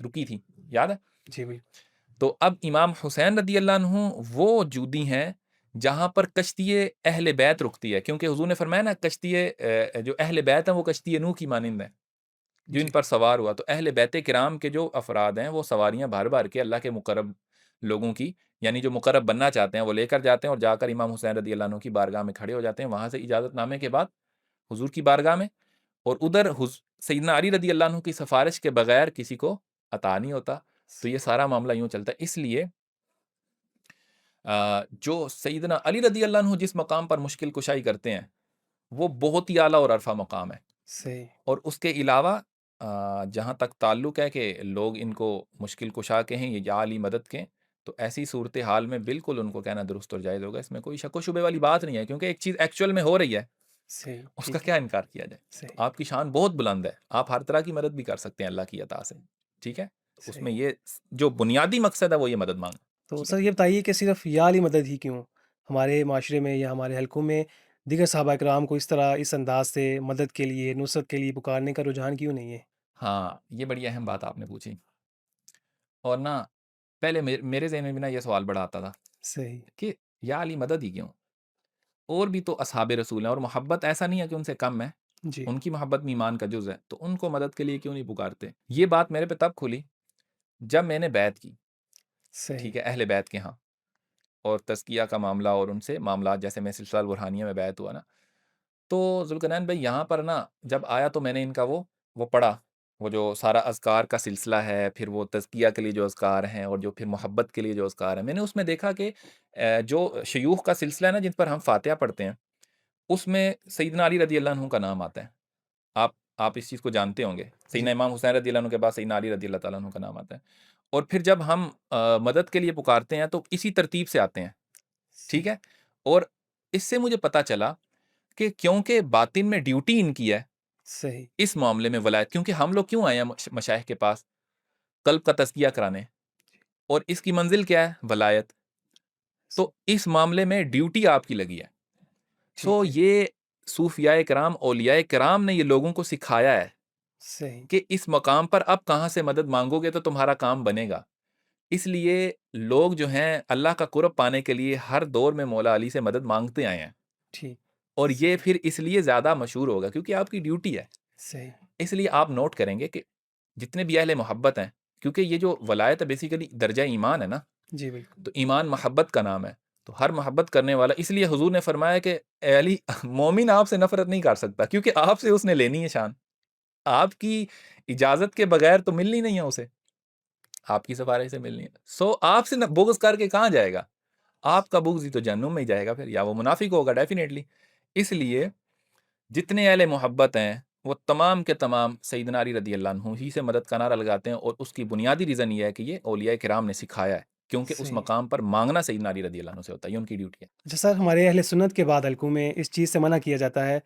رکی تھی، یاد ہے؟ جی بالکل تو اب امام حسین رضی اللہ عنہ وہ جودی ہیں جہاں پر کشتی اہل بیت رکتی ہے، کیونکہ حضور نے فرمایا نا، کشتی جو اہل بیت ہیں وہ کشتی نوح کی مانند ہیں جو ان جی پر سوار ہوا۔ تو اہل بیت کرام کے جو افراد ہیں، وہ سواریاں بھر بھر کے اللہ کے مقرب لوگوں کی، یعنی جو مقرب بننا چاہتے ہیں، وہ لے کر جاتے ہیں، اور جا کر امام حسین رضی اللہ عنہ کی بارگاہ میں کھڑے ہو جاتے ہیں، وہاں سے اجازت نامے کے بعد حضور کی بارگاہ میں، اور ادھر سیدنا علی رضی اللہ عنہ کی سفارش کے بغیر کسی کو عطا نہیں ہوتا۔ تو یہ سارا معاملہ یوں چلتا ہے۔ اس لیے جو سیدنا علی رضی اللہ عنہ جس مقام پر مشکل کشائی کرتے ہیں، وہ بہت ہی اعلیٰ اور عرفہ مقام ہے۔ صحیح اور اس کے علاوہ جہاں تک تعلق ہے کہ لوگ ان کو مشکل کشا کہیں یا علی مدد کہیں، تو ایسی صورتحال میں بالکل ان کو کہنا درست اور جائز ہوگا، اس میں کوئی شک و شبے والی بات نہیں ہے، کیونکہ ایک چیز ایکچوئل میں ہو رہی ہے، صحیح اس کا ٹھیک ہے کیا انکار کیا جائے؟ صحیح آپ کی شان بہت بلند ہے، آپ ہر طرح کی مدد بھی کر سکتے ہیں اللہ کی عطا سے، ٹھیک ہے؟ اس صحیح میں یہ جو بنیادی مقصد ہے وہ یہ مدد مانگنا، تو ٹھیک ہے؟ سر یہ بتائیے کہ صرف یا علی مدد ہی کیوں ہمارے معاشرے میں یا ہمارے حلقوں میں دیگر صحابہ کرام کو اس طرح اس انداز سے مدد کے لیے نصرت کے لیے پکارنے کا رجحان کیوں نہیں ہے ہاں، یہ بڑی اہم بات آپ نے پوچھی، اور نا پہلے میرے ذہن میں بھی نا یہ سوال بڑا آتا تھا صحیح کہ یا علی مدد ہی کیوں؟ اور بھی تو اصحاب رسول ہیں، اور محبت ایسا نہیں ہے کہ ان سے کم ہے، جی ان کی محبت بھی ایمان کا جز ہے، تو ان کو مدد کے لیے کیوں نہیں پکارتے؟ یہ بات میرے پہ تب کھلی جب میں نے بیعت کی، صحیح ٹھیک ہے، اہل بیت کے ہاں، اور تزکیہ کا معاملہ اور ان سے معاملات، جیسے میں سلسلہ البرہانیہ میں بیعت ہوا نا، تو ذوالقرنین بھائی یہاں پر نا جب آیا تو میں نے ان کا وہ پڑھا، وہ جو سارا اذکار کا سلسلہ ہے، پھر وہ تزکیہ کے لیے جو اذکار ہیں، اور جو پھر محبت کے لیے جو اذکار ہیں، میں نے اس میں دیکھا کہ جو شیوخ کا سلسلہ ہے نا، جن پر ہم فاتحہ پڑھتے ہیں، اس میں سیدنا علی رضی اللہ عنہ کا نام آتا ہے۔ آپ آپ اس چیز کو جانتے ہوں گے، سیدنا جی امام حسین رضی اللہ عنہ کے بعد سیدنا علی رضی اللہ تعالیٰ عنہ کا نام آتا ہے، اور پھر جب ہم مدد کے لیے پکارتے ہیں تو اسی ترتیب سے آتے ہیں، ٹھیک صحیح ہے؟ اور اس سے مجھے پتہ چلا کہ کیونکہ باطن میں ڈیوٹی ان کی ہے صحیح اس معاملے میں ولایت، کیونکہ ہم لوگ کیوں آئے ہیں مشائخ کے پاس؟ قلب کا تزکیہ کرانے، اور اس کی منزل کیا ہے؟ ولایت۔ تو اس معاملے میں ڈیوٹی آپ کی لگی ہے۔ سو ٹھیک ہے یہ صوفیاء کرام، اولیاء کرام نے یہ لوگوں کو سکھایا ہے صحیح کہ اس مقام پر اب کہاں سے مدد مانگو گے تو تمہارا کام بنے گا۔ اس لیے لوگ جو ہیں اللہ کا قرب پانے کے لیے ہر دور میں مولا علی سے مدد مانگتے آئے ہیں، ٹھیک اور یہ پھر اس لیے زیادہ مشہور ہوگا کیونکہ آپ کی ڈیوٹی ہے۔ صحیح اس لیے آپ نوٹ کریں گے کہ جتنے بھی اہل محبت ہیں، کیونکہ یہ جو ولایت ہے بیسیکلی درجہ ایمان ہے نا، جی بالکل تو ایمان محبت کا نام ہے، تو ہر محبت کرنے والا، اس لیے حضور نے فرمایا کہ اے علی، مومن آپ سے نفرت نہیں کر سکتا، کیونکہ آپ سے اس نے لینی ہے شان، آپ کی اجازت کے بغیر تو ملنی نہیں ہے اسے، آپ کی سفارش سے ملنی ہے، سو آپ سے بغض کر کے کہاں جائے گا؟ آپ کا بغض ہی تو جہنم میں ہی جائے گا پھر، یا وہ منافق ہوگا ڈیفینیٹلی۔ اس لیے جتنے اہل محبت ہیں وہ تمام کے تمام سیدنا علی رضی اللہ عنہ ہی سے مدد کا نعرہ لگاتے ہیں، اور اس کی بنیادی ریزن یہ ہے کہ یہ اولیاء کرام نے سکھایا ہے، کیونکہ اس صحیح مقام پر مانگنا سیدنا علی رضی اللہ عنہ سے ہوتا ہے، یہ ان کی ڈیوٹی ہے۔ اچھا سر ہمارے اہل سنت کے بعد حلقوں میں اس چیز سے منع کیا جاتا ہے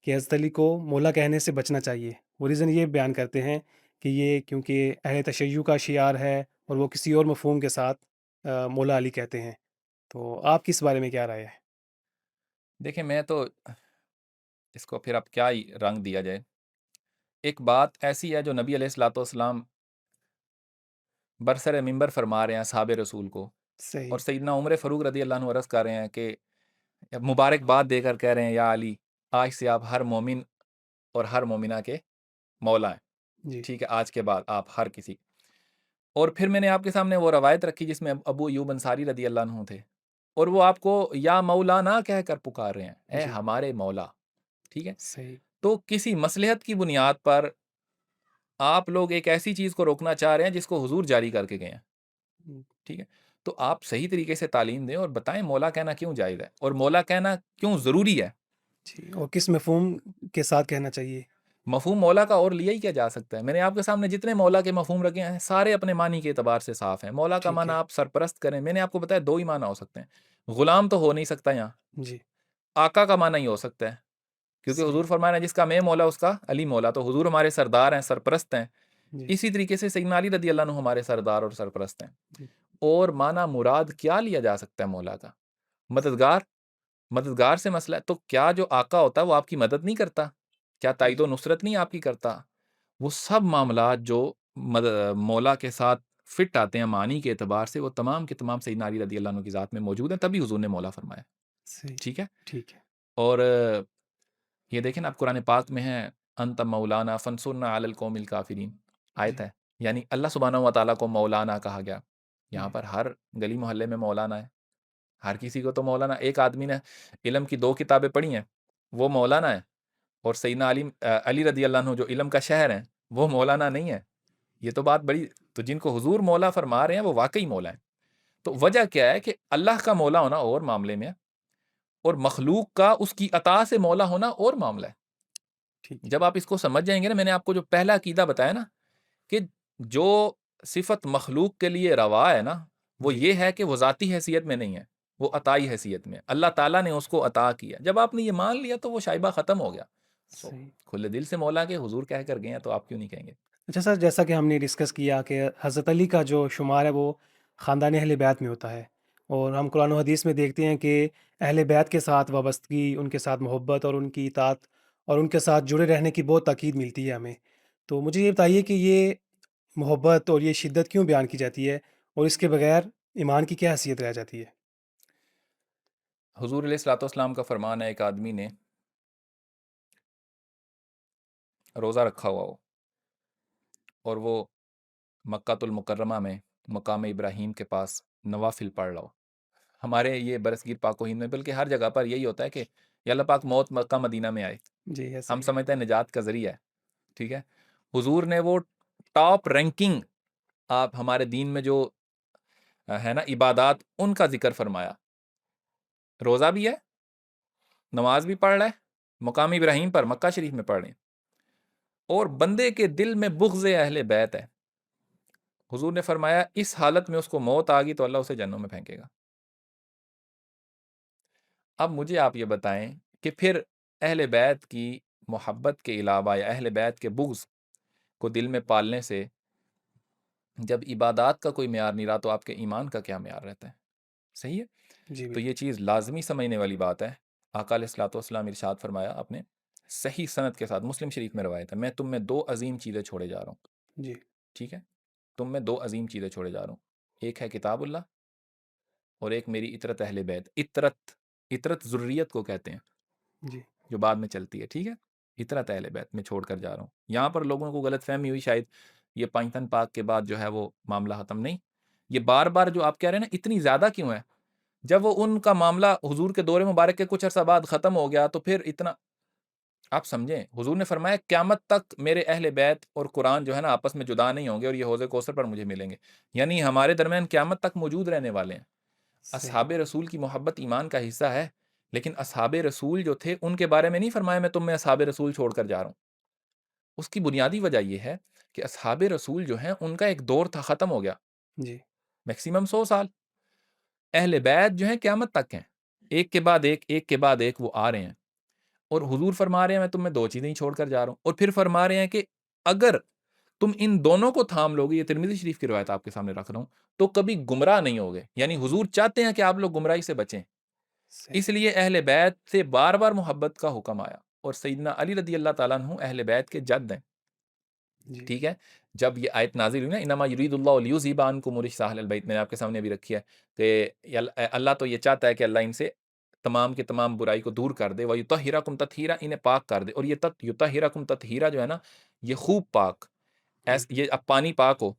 کہ حضرت علی کو مولا کہنے سے بچنا چاہیے وہ ریزن یہ بیان کرتے ہیں کہ یہ کیونکہ اہل تشیع کا شعار ہے اور وہ کسی اور مفہوم کے ساتھ مولا علی کہتے ہیں تو آپ کی اس بارے میں کیا رائے ہے دیکھیں، میں تو اس کو پھر اب کیا ہی رنگ دیا جائے. ایک بات ایسی ہے جو نبی علیہ الصلوۃ والسلام برسر ممبر فرما رہے ہیں اصحاب رسول کو، اور صحیح. سیدنا عمر فاروق رضی اللہ عنہ عرض کر رہے ہیں کہ مبارکباد دے کر کہہ رہے ہیں یا علی، آج سے آپ ہر مومن اور ہر مومنہ کے مولا ہیں. جی. ٹھیک ہے، آج کے بعد آپ ہر کسی. اور پھر میں نے آپ کے سامنے وہ روایت رکھی جس میں ابو ایوب انصاری رضی اللہ عنہ تھے، اور وہ آپ کو یا مولانا کہہ کر پکار رہے ہیں، اے جی. ہمارے مولا. ٹھیک ہے. صحیح. تو کسی مصلحت کی بنیاد پر آپ لوگ ایک ایسی چیز کو روکنا چاہ رہے ہیں جس کو حضور جاری کر کے گئے ہیں. ہم، ٹھیک ہے. تو آپ صحیح طریقے سے تعلیم دیں اور بتائیں مولا کہنا کیوں جائز ہے اور مولا کہنا کیوں ضروری ہے. جی. اور کس مفہوم کے ساتھ کہنا چاہیے؟ مفہوم مولا کا اور لیا ہی کیا جا سکتا ہے؟ میں نے آپ کے سامنے جتنے مولا کے مفہوم رکھے ہیں سارے اپنے معنی کے اعتبار سے صاف ہیں. مولا کا ٹھیک معنی ہے. آپ سرپرست کریں، میں نے آپ کو بتایا دو ہی معنی ہو سکتے ہیں. غلام تو ہو نہیں سکتا یہاں. جی. آقا کا معنی ہی ہو سکتا ہے، کیونکہ صحیح. حضور فرمایا جس کا میں مولا اس کا علی مولا. تو حضور ہمارے سردار ہیں، سرپرست ہیں. جی. اسی طریقے سے سیدنا علی رضی اللہ عنہ ہمارے سردار اور سرپرست ہیں. جی. اور معنی مراد کیا لیا جا سکتا ہے مولا کا؟ مددگار. مددگار سے مسئلہ ہے تو کیا جو آقا ہوتا ہے وہ آپ کی مدد نہیں کرتا؟ کیا تائید و جی. نصرت نہیں آپ کی کرتا؟ وہ سب معاملات جو مولا کے ساتھ فٹ آتے ہیں معنی کے اعتبار سے، وہ تمام کے تمام سیدنا علی رضی اللہ عنہ کی ذات میں موجود ہیں، تبھی حضور نے مولا فرمایا. صحیح. ٹھیک ہے. ٹھیک ہے. اور یہ دیکھیں نا، اب قرآن پاک میں ہے انت مولانا فانصرنا علی القوم الکافرین آیت جی. ہے. یعنی اللہ سبحانہ و تعالیٰ کو مولانا کہا گیا. یہاں جی. پر ہر گلی محلے میں مولانا ہے، ہر کسی کو تو مولانا. ایک آدمی نے علم کی 2 کتابیں پڑھی ہیں وہ مولانا ہے، اور سیدنا علی رضی اللہ عنہ جو علم کا شہر ہیں وہ مولانا نہیں ہے. یہ تو بات بڑی. تو جن کو حضور مولا فرما رہے ہیں وہ واقعی مولا ہیں. تو وجہ کیا ہے کہ اللہ کا مولا ہونا اور معاملے میں ہے، اور مخلوق کا اس کی عطا سے مولا ہونا اور معاملہ ہے. ٹھیک ہے. جب آپ اس کو سمجھ جائیں گے نا، میں نے آپ کو جو پہلا عقیدہ بتایا نا کہ جو صفت مخلوق کے لیے روا ہے نا، وہ جی. یہ ہے کہ وہ ذاتی حیثیت میں نہیں ہے، وہ عطائی حیثیت میں. اللہ تعالیٰ نے اس کو عطا کیا. جب آپ نے یہ مان لیا تو وہ شائبہ ختم ہو گیا. سو صحیح. کھلے دل سے مولا کے حضور کہہ کر گئے ہیں تو آپ کیوں نہیں کہیں گے؟ اچھا سر، جیسا کہ ہم نے ڈسکس کیا کہ حضرت علی کا جو شمار ہے وہ خاندان اہل بیت میں ہوتا ہے، اور ہم قرآن و حدیث میں دیکھتے ہیں کہ اہل بیت کے ساتھ وابستگی، ان کے ساتھ محبت اور ان کی اطاعت اور ان کے ساتھ جڑے رہنے کی بہت تاکید ملتی ہے ہمیں. تو مجھے یہ بتائیے کہ یہ محبت اور یہ شدت کیوں بیان کی جاتی ہے، اور اس کے بغیر ایمان کی کیا حیثیت رہ جاتی ہے؟ حضور علیہ الصلوۃ والسلام کا فرمان ہے، ایک آدمی نے روزہ رکھا ہوا ہو اور وہ مکہ المکرمہ میں مقام ابراہیم کے پاس نوافل پڑھ رہا ہو. ہمارے یہ برصغیر پاک و ہند میں بلکہ ہر جگہ پر یہی ہوتا ہے کہ یا اللہ پاک موت مکہ مدینہ میں آئے. جی ایسا ہم ہی ہے. سمجھتے ہیں نجات کا ذریعہ ہے. ٹھیک ہے. حضور نے وہ ٹاپ رینکنگ آپ ہمارے دین میں جو ہے نا عبادات، ان کا ذکر فرمایا. روزہ بھی ہے، نماز بھی پڑھ رہا ہے، مقام ابراہیم پر مکہ شریف میں پڑھ رہے ہیں، اور بندے کے دل میں بغض اہل بیت ہے. حضور نے فرمایا اس حالت میں اس کو موت آ گئی تو اللہ اسے جہنم میں پھینکے گا. اب مجھے آپ یہ بتائیں کہ پھر اہل بیت کی محبت کے علاوہ یا اہل بیت کے بغض کو دل میں پالنے سے جب عبادات کا کوئی معیار نہیں رہا تو آپ کے ایمان کا کیا معیار رہتا ہے؟ صحیح ہے. جی تو یہ بالکل. چیز لازمی سمجھنے والی بات ہے. آقا علیہ الصلوۃ والسلام ارشاد فرمایا اپنے صحیح سند کے ساتھ، مسلم شریف میں روایت ہے، میں تم میں 2 عظیم چیزیں چھوڑے جا رہا ہوں. جی. ٹھیک ہے. تم میں 2 عظیم چیزیں چھوڑے جا رہا ہوں. ایک ہے کتاب اللہ، اور ایک میری اطرت اہل بیت. اطرت ذریت کو کہتے ہیں جی. جو بعد میں چلتی ہے. ٹھیک ہے. اطرت اہل بیت میں چھوڑ کر جا رہا ہوں. یہاں پر لوگوں کو غلط فہمی ہوئی شاید، یہ پانچتن پاک کے بعد جو ہے وہ معاملہ ختم نہیں. یہ بار بار جو آپ کہہ رہے ہیں نا اتنی زیادہ کیوں ہے؟ جب وہ ان کا معاملہ حضور کے دور مبارک کے کچھ عرصہ بعد ختم ہو گیا تو پھر اتنا آپ سمجھیں. حضور نے فرمایا قیامت تک میرے اہل بیت اور قرآن جو ہے نا آپس میں جدا نہیں ہوں گے، اور یہ حوض کوثر پر مجھے ملیں گے. یعنی ہمارے درمیان قیامت تک موجود رہنے والے ہیں. صحیح. اصحاب رسول کی محبت ایمان کا حصہ ہے، لیکن اصحاب رسول جو تھے ان کے بارے میں نہیں فرمایا میں تم میں اصحاب رسول چھوڑ کر جا رہا ہوں. اس کی بنیادی وجہ یہ ہے کہ اصحاب رسول جو ہیں ان کا ایک دور تھا، ختم ہو گیا، جی. میکسیمم 100 سال. اہل بیت جو ہیں قیامت تک ہیں، ایک کے بعد ایک، ایک کے بعد ایک وہ آ رہے ہیں. اور حضور فرما رہے ہیں میں تم میں 2 چیزیں ہی چھوڑ کر جا رہا ہوں. اور پھر فرما رہے ہیں کہ اگر تم ان دونوں کو تھام لوگے، یہ ترمذی شریف کی روایت آپ کے سامنے رکھ رہا ہوں، تو کبھی گمراہ نہیں ہوگے. یعنی حضور چاہتے ہیں کہ آپ لوگ گمراہی سے بچیں، صحیح. اس لیے اہل بیت سے بار بار محبت کا حکم آیا. اور سیدنا علی رضی اللہ تعالیٰ عنہ اہل بیت کے جد ہیں، جی ٹھیک ہے؟ جب یہ آیت نازل ہوئی نا، انما یرید اللہ لیذھب عنکم الرجس اہل البیت، میں نے آپ کے سامنے ابھی رکھی ہے کہ اللہ تو یہ چاہتا ہے کہ اللہ ان سے تمام کے تمام برائی کو دور کر دے، وَيُطَهِّرَكُمْ تَطْهِيرًا، انہیں پاک کر دے. اور یہ یطہرکم تطہیرا جو ہے نا، یہ خوب پاک، جی یہ اب پانی پاک ہو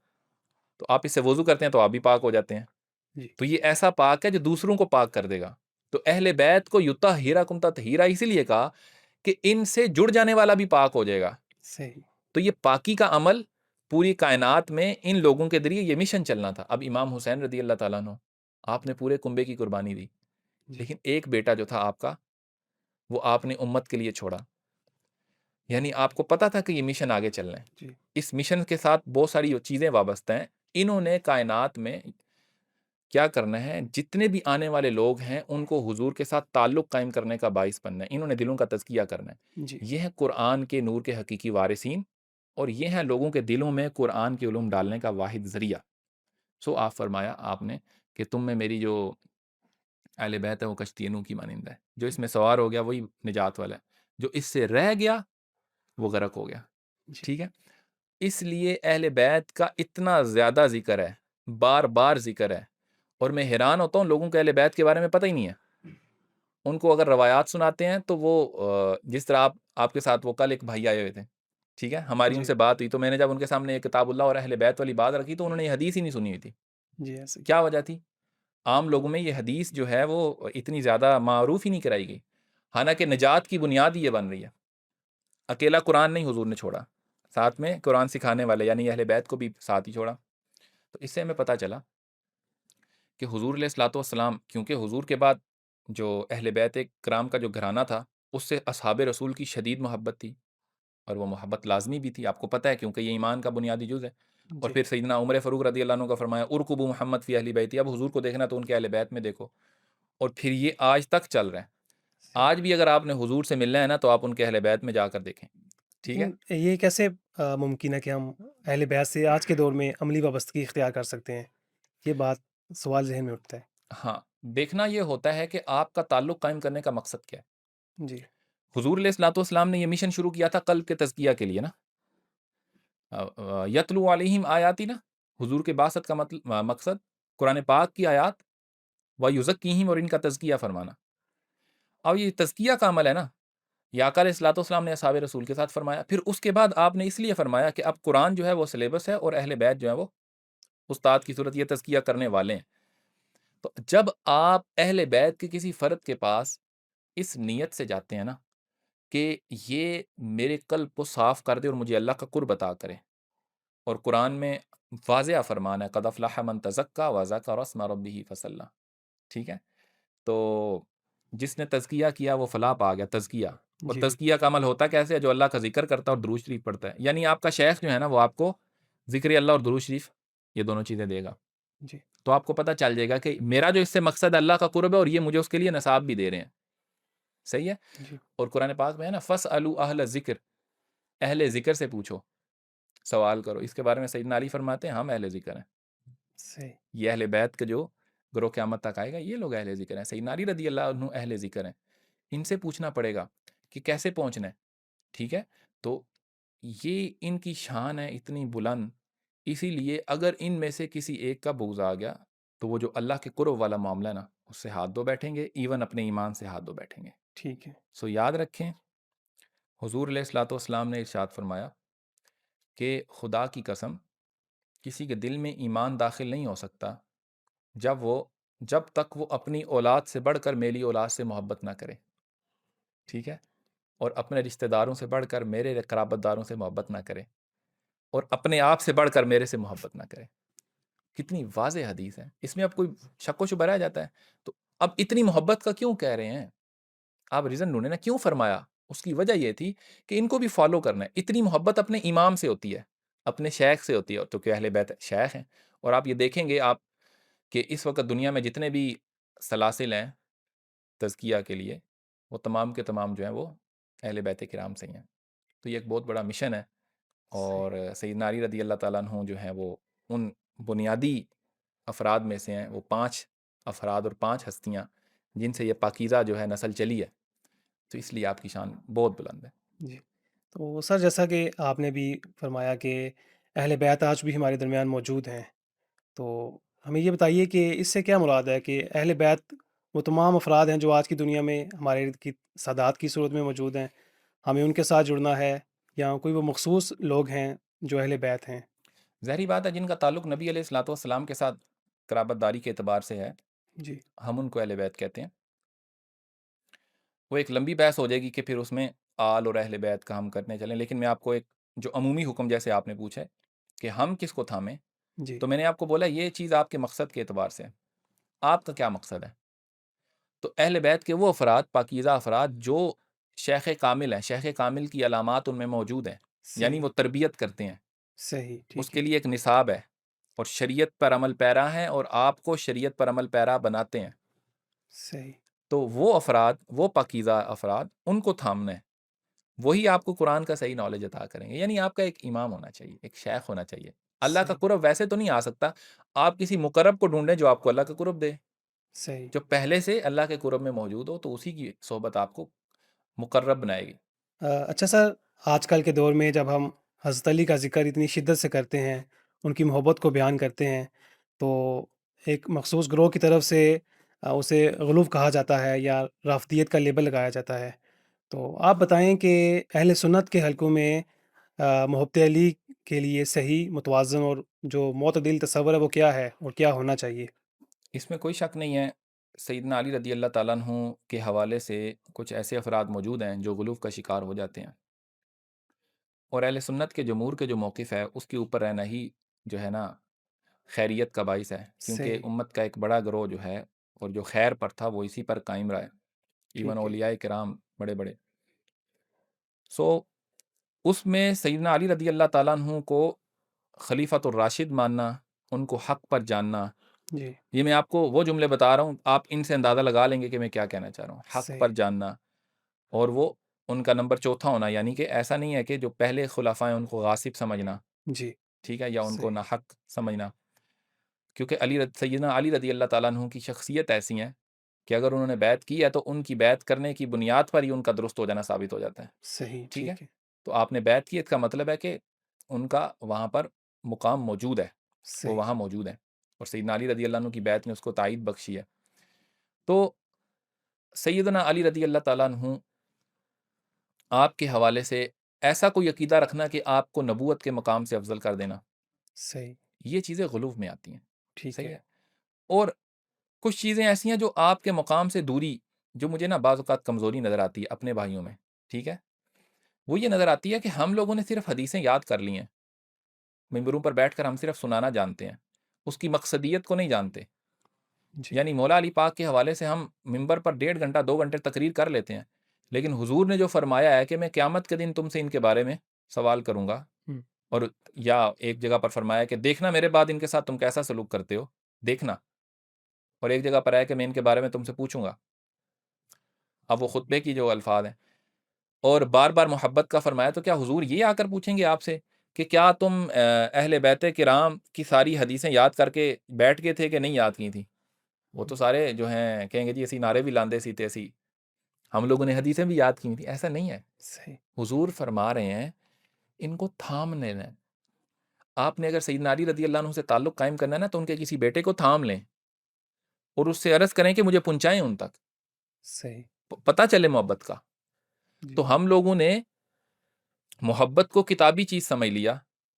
تو آپ اس سے وضو کرتے ہیں تو آپ بھی پاک ہو جاتے ہیں، جی تو یہ ایسا پاک ہے جو دوسروں کو پاک کر دے گا. تو اہل بیت کو یطہرکم تطہیرا اسی لیے کہا کہ ان سے جڑ جانے والا بھی پاک ہو جائے گا. صحیح. تو یہ پاکی کا عمل پوری کائنات میں ان لوگوں کے ذریعے یہ مشن چلنا تھا. اب امام حسین رضی اللہ تعالیٰ عنہ، آپ نے پورے کنبے کی قربانی دی، جی لیکن ایک بیٹا جو تھا آپ کا، وہ آپ نے امت کے لیے چھوڑا. یعنی آپ کو پتا تھا کہ یہ مشن آگے چلنا ہے، جی اس مشن کے ساتھ بہت ساری چیزیں وابستہ ہیں. انہوں نے کائنات میں کیا کرنا ہے، جتنے بھی آنے والے لوگ ہیں ان کو حضور کے ساتھ تعلق قائم کرنے کا باعث بننا ہے. انہوں نے دلوں کا تزکیہ کرنا ہے. جی یہ ہے قرآن کے نور کے حقیقی وارثین، اور یہ ہیں لوگوں کے دلوں میں قرآن کے علوم ڈالنے کا واحد ذریعہ. سو آپ فرمایا آپ نے کہ تم میں میری جو اہل بیت ہے وہ کشتی نوح کی مانند ہے، جو اس میں سوار ہو گیا وہی نجات والا ہے، جو اس سے رہ گیا وہ غرق ہو گیا. جی ٹھیک ہے؟ اس لیے اہل بیت کا اتنا زیادہ ذکر ہے، بار بار ذکر ہے. اور میں حیران ہوتا ہوں لوگوں کو اہل بیت کے بارے میں پتہ ہی نہیں ہے. ان کو اگر روایات سناتے ہیں تو وہ جس طرح آپ کے ساتھ وہ کل ایک بھائی آئے ہوئے تھے، ٹھیک ہے، ہماری ان جی سے بات ہوئی تو میں نے جب ان کے سامنے یہ کتاب اللہ اور اہل بیت والی بات رکھی تو انہوں نے یہ حدیث ہی نہیں سنی ہوئی تھی. جی ایسے کیا وجہ تھی؟ عام لوگوں میں یہ حدیث جو ہے وہ اتنی زیادہ معروف ہی نہیں کرائی گئی، حالانکہ نجات کی بنیاد ہی یہ بن رہی ہے. اکیلا قرآن نہیں حضور نے چھوڑا، ساتھ میں قرآن سکھانے والے یعنی اہل بیت کو بھی ساتھ ہی چھوڑا. تو اس سے ہمیں پتہ چلا کہ حضور علیہ الصلوۃ والسلام، کیونکہ حضور کے بعد جو اہل بیت کرام کا جو گھرانہ تھا اس سے اصحاب رسول کی شدید محبت تھی، اور وہ محبت لازمی بھی تھی، آپ کو پتہ ہے کیونکہ یہ ایمان کا بنیادی جز ہے. اور جی پھر سیدنا عمر فاروق رضی اللہ عنہ کا فرمایا ارکبوا محمد فی اہل بیتی، اب حضور کو دیکھنا تو ان کے اہل بیت میں دیکھو. اور پھر یہ آج تک چل رہا ہے. صحیح. آج بھی اگر آپ نے حضور سے ملنا ہے نا تو آپ ان کے اہل بیت میں جا کر دیکھیں. ٹھیک ہے؟ لیکن یہ کیسے ممکن ہے کہ ہم اہل بیت سے آج کے دور میں عملی وابستگی اختیار کر سکتے ہیں؟ یہ بات سوال ذہن میں اٹھتا ہے. ہاں، دیکھنا یہ ہوتا ہے کہ آپ کا تعلق قائم کرنے کا مقصد کیا ہے. جی حضور علیہ الصلوۃ والسلام نے یہ مشن شروع کیا تھا قلب کے تزکیہ کے لیے نا، یتلو علیہم آیاتی نا، حضور کے بعثت کا مقصد قرآن پاک کی آیات و یزکیہم، اور ان کا تزکیہ فرمانا. اب یہ تزکیہ کا عمل ہے نا، یہ آقا علیہ الصلوۃ والسلام نے اصحاب رسول کے ساتھ فرمایا. پھر اس کے بعد آپ نے اس لیے فرمایا کہ اب قرآن جو ہے وہ سلیبس ہے اور اہل بیت جو ہے وہ استاد کی صورت یہ تزکیہ کرنے والے ہیں. تو جب آپ اہل بیت کے کسی فرد کے پاس اس نیت سے جاتے ہیں نا کہ یہ میرے قلب کو صاف کر دے اور مجھے اللہ کا قرب عطا کرے، اور قرآن میں واضح فرمان ہے قد افلح من تزکا وذکر اسم ربہ فصلی. ٹھیک ہے؟ تو جس نے تزکیہ کیا وہ فلاح پا گیا. تزکیہ اور جی تزکیہ کا عمل ہوتا کیسے ہے؟ جو اللہ کا ذکر کرتا ہے اور درود شریف پڑھتا ہے. یعنی آپ کا شیخ جو ہے نا وہ آپ کو ذکر اللہ اور درود شریف یہ دونوں چیزیں دے گا. جی تو آپ کو پتہ چل جائے گا کہ میرا جو اس سے مقصد ہے اللہ کا قرب ہے، اور یہ مجھے اس کے لیے نصاب بھی دے رہے ہیں. صحیح ہے؟ جی اور قرآن پاک میں ہے نا فَاسْأَلُوا أَهْلَ الذِّكْرِ، اہل ذکر سے پوچھو، سوال کرو. اس کے بارے میں سیدنا علی فرماتے ہیں ہم اہل ذکر ہیں. صحیح. یہ اہل بیت کے جو گروہ قیامت تک آئے گا یہ لوگ اہل ذکر ہیں. سیدنا علی رضی اللہ عنہ اہل ذکر ہیں. ان سے پوچھنا پڑے گا کہ کیسے پہنچنا ہے. ٹھیک ہے؟ تو یہ ان کی شان ہے اتنی بلند، اسی لیے اگر ان میں سے کسی ایک کا بغض آ گیا تو وہ جو اللہ کے قرب والا معاملہ ہے نا اس سے ہاتھ دھو بیٹھیں گے، ایون اپنے ایمان سے ہاتھ دھو بیٹھیں گے. ٹھیک ہے. سو یاد رکھیں حضور علیہ الصلوۃ والسلام نے ارشاد فرمایا کہ خدا کی قسم کسی کے دل میں ایمان داخل نہیں ہو سکتا جب تک وہ اپنی اولاد سے بڑھ کر میری اولاد سے محبت نہ کرے. ٹھیک ہے؟ اور اپنے رشتہ داروں سے بڑھ کر میرے قرابت داروں سے محبت نہ کرے، اور اپنے آپ سے بڑھ کر میرے سے محبت نہ کرے. کتنی واضح حدیث ہے، اس میں اب کوئی شک و شبہ رہ جاتا ہے تو اب اتنی محبت کا کیوں کہہ رہے ہیں آپ؟ ریزن ڈھونڈیں نا کیوں فرمایا. اس کی وجہ یہ تھی کہ ان کو بھی فالو کرنا ہے. اتنی محبت اپنے امام سے ہوتی ہے، اپنے شیخ سے ہوتی ہے، تو کہ اہل بیت شیخ ہیں. اور آپ یہ دیکھیں گے آپ کہ اس وقت دنیا میں جتنے بھی سلاسل ہیں تزکیہ کے لیے وہ تمام کے تمام جو ہیں وہ اہل بیت کرام سے ہی ہیں. تو یہ ایک بہت بڑا مشن ہے. صحیح. اور سیدنا علی رضی اللہ تعالیٰ عنہ جو ہیں وہ ان بنیادی افراد میں سے ہیں، وہ 5 افراد اور 5 ہستیاں جن سے یہ پاکیزہ جو ہے نسل چلی ہے. تو اس لیے آپ کی شان بہت بلند ہے۔ جی، تو سر جیسا کہ آپ نے بھی فرمایا کہ اہل بیت آج بھی ہمارے درمیان موجود ہیں، تو ہمیں یہ بتائیے کہ اس سے کیا مراد ہے کہ اہل بیت وہ تمام افراد ہیں جو آج کی دنیا میں ہمارے ارد گرد سادات کی صورت میں موجود ہیں، ہمیں ان کے ساتھ جڑنا ہے، یا کوئی وہ مخصوص لوگ ہیں جو اہل بیت ہیں؟ ظاہری بات ہے، جن کا تعلق نبی علیہ الصلوۃ والسلام کے ساتھ قرابت داری کے اعتبار سے ہے، جی، ہم ان کو اہل بیت کہتے ہیں۔ وہ ایک لمبی بحث ہو جائے گی کہ پھر اس میں آل اور اہل بیت کا ہم کرنے چلیں، لیکن میں آپ کو ایک جو عمومی حکم جیسے آپ نے پوچھا ہے کہ ہم کس کو تھامیں، جی، تو میں نے آپ کو بولا یہ چیز آپ کے مقصد کے اعتبار سے ہے۔ آپ کا کیا مقصد ہے؟ تو اہل بیت کے وہ افراد، پاکیزہ افراد جو شیخ کامل ہیں، شیخ کامل کی علامات ان میں موجود ہیں، یعنی صحیح، وہ تربیت کرتے ہیں، صحیح، اس ٹھیک کے ہے، لیے ایک نصاب ہے اور شریعت پر عمل پیرا ہیں اور آپ کو شریعت پر عمل پیرا بناتے ہیں۔ صحیح، تو وہ افراد، وہ پاکیزہ افراد، ان کو تھامنا ہے، وہی آپ کو قرآن کا صحیح نالج عطا کریں گے۔ یعنی آپ کا ایک امام ہونا چاہیے، ایک شیخ ہونا چاہیے۔ اللہ کا صحیح، قرب ویسے تو نہیں آ سکتا، آپ کسی مقرب کو ڈھونڈیں جو آپ کو اللہ کا قرب دے، صحیح۔ جو پہلے سے اللہ کے قرب میں موجود ہو، تو اسی کی صحبت آپ کو مقرب بنائے گی۔ اچھا سر، آج کل کے دور میں جب ہم حضرت علی کا ذکر اتنی شدت سے کرتے ہیں، ان کی محبت کو بیان کرتے ہیں، تو ایک مخصوص گروہ کی طرف سے اسے غلو کہا جاتا ہے یا رافضیت کا لیبل لگایا جاتا ہے۔ تو آپ بتائیں کہ اہل سنت کے حلقوں میں محبت علی کے لیے صحیح، متوازن اور جو معتدل تصور ہے وہ کیا ہے اور کیا ہونا چاہیے؟ اس میں کوئی شک نہیں ہے، سیدنا علی رضی اللہ تعالیٰ عنہ کے حوالے سے کچھ ایسے افراد موجود ہیں جو غلو کا شکار ہو جاتے ہیں، اور اہل سنت کے جمہور کے جو موقف ہے اس کے اوپر رہنا ہی جو ہے نا خیریت کا باعث ہے، کیونکہ صحیح، امت کا ایک بڑا گروہ جو ہے اور جو خیر پر تھا وہ اسی پر قائم رہا ہے، ایون ٹھیک ہے، اولیاء کرام بڑے بڑے۔ سو اس میں سیدنا علی رضی اللہ تعالیٰ عنہ کو خلیفۃ الراشد ماننا، ان کو حق پر جاننا، جی، یہ میں آپ کو وہ جملے بتا رہا ہوں، آپ ان سے اندازہ لگا لیں گے کہ میں کیا کہنا چاہ رہا ہوں۔ حق پر صحیح، جاننا، اور وہ ان کا نمبر چوتھا ہونا، یعنی کہ ایسا نہیں ہے کہ جو پہلے خلفاء ہیں ان کو غاصب سمجھنا، جی، ٹھیک ہے، یا ان کو صحیح، ناحق سمجھنا، کیونکہ سیدنا علی رضی اللہ تعالیٰ عنہ کی شخصیت ایسی ہے کہ اگر انہوں نے بیعت کی ہے تو ان کی بیعت کرنے کی بنیاد پر ہی ان کا درست ہو جانا ثابت ہو جاتا ہے، صحیح، ٹھیک ہے۔ ٹھیک ہے، تو آپ نے بیعت کی، اس کا مطلب ہے کہ ان کا وہاں پر مقام موجود ہے، وہ صحیح، وہاں موجود ہے، اور سیدنا علی رضی اللہ عنہ کی بیعت نے اس کو تائید بخشی ہے۔ تو سیدنا علی رضی اللہ تعالیٰ عنہ آپ کے حوالے سے ایسا کوئی عقیدہ رکھنا کہ آپ کو نبوت کے مقام سے افضل کر دینا، صحیح، یہ چیزیں غلو میں آتی ہیں، ٹھیک صحیح ہے، ہے۔ اور کچھ چیزیں ایسی ہیں جو آپ کے مقام سے دوری، جو مجھے نا بعض اوقات کمزوری نظر آتی ہے اپنے بھائیوں میں، ٹھیک ہے، وہ یہ نظر آتی ہے کہ ہم لوگوں نے صرف حدیثیں یاد کر لی ہیں، ممبروں پر بیٹھ کر ہم صرف سنانا جانتے ہیں، اس کی مقصدیت کو نہیں جانتے۔ جی، یعنی مولا علی پاک کے حوالے سے ہم ممبر پر 1.5 گھنٹہ 2 گھنٹے تقریر کر لیتے ہیں، لیکن حضور نے جو فرمایا ہے کہ میں قیامت کے دن تم سے ان کے بارے میں سوال کروں گا، ہوں، اور یا ایک جگہ پر فرمایا کہ دیکھنا میرے بعد ان کے ساتھ تم کیسا سلوک کرتے ہو، دیکھنا، اور ایک جگہ پر ہے کہ میں ان کے بارے میں تم سے پوچھوں گا۔ اب وہ خطبے کی جو الفاظ ہیں، اور بار بار محبت کا فرمایا، تو کیا حضور یہ آ کر پوچھیں گے آپ سے کہ کیا تم اہل بیت کرام کی ساری حدیثیں یاد کر کے بیٹھ گئے تھے کہ نہیں یاد کی تھیں؟ وہ تو سارے جو ہیں کہیں گے جی اسی نعرے بھی لاندے سی تے اسی ہم لوگوں نے حدیثیں بھی یاد کی تھیں۔ ایسا نہیں ہے، صحیح، حضور فرما رہے ہیں ان کو تھام لینا ہے۔ آپ نے اگر سیدنا علی رضی اللہ عنہ سے تعلق قائم کرنا ہے نا، تو ان کے کسی بیٹے کو تھام لیں اور اس سے عرض کریں کہ مجھے پہنچائیں ان تک، صحیح، پتہ چلے محبت کا۔ جی، تو ہم لوگوں نے محبت کو کتابی چیز سمجھ لیا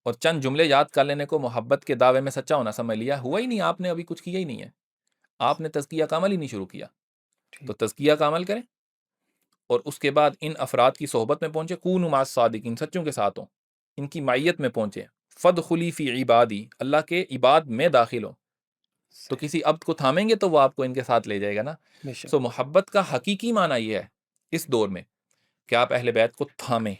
اور چند جملے یاد کر لینے کو محبت کے دعوے میں سچا ہونا سمجھ لیا، ہوا ہی نہیں، آپ نے ابھی کچھ کیا ہی نہیں ہے، آپ نے تزکیہ کا عمل ہی نہیں شروع کیا۔ تو ٹھیک، تزکیہ کا عمل کریں، اور اس کے بعد ان افراد کی صحبت میں پہنچے، کونوا مع الصادقین، سچوں کے ساتھ ہوں، ان کی معیت میں پہنچے، فادخلی فی عبادی، اللہ کے عباد میں داخل ہو، تو صحیح، کسی عبد کو تھامیں گے تو وہ آپ کو ان کے ساتھ لے جائے گا نا۔ بے سو شک، محبت کا حقیقی معنی یہ ہے اس دور میں کہ آپ اہل بیت کو تھامیں،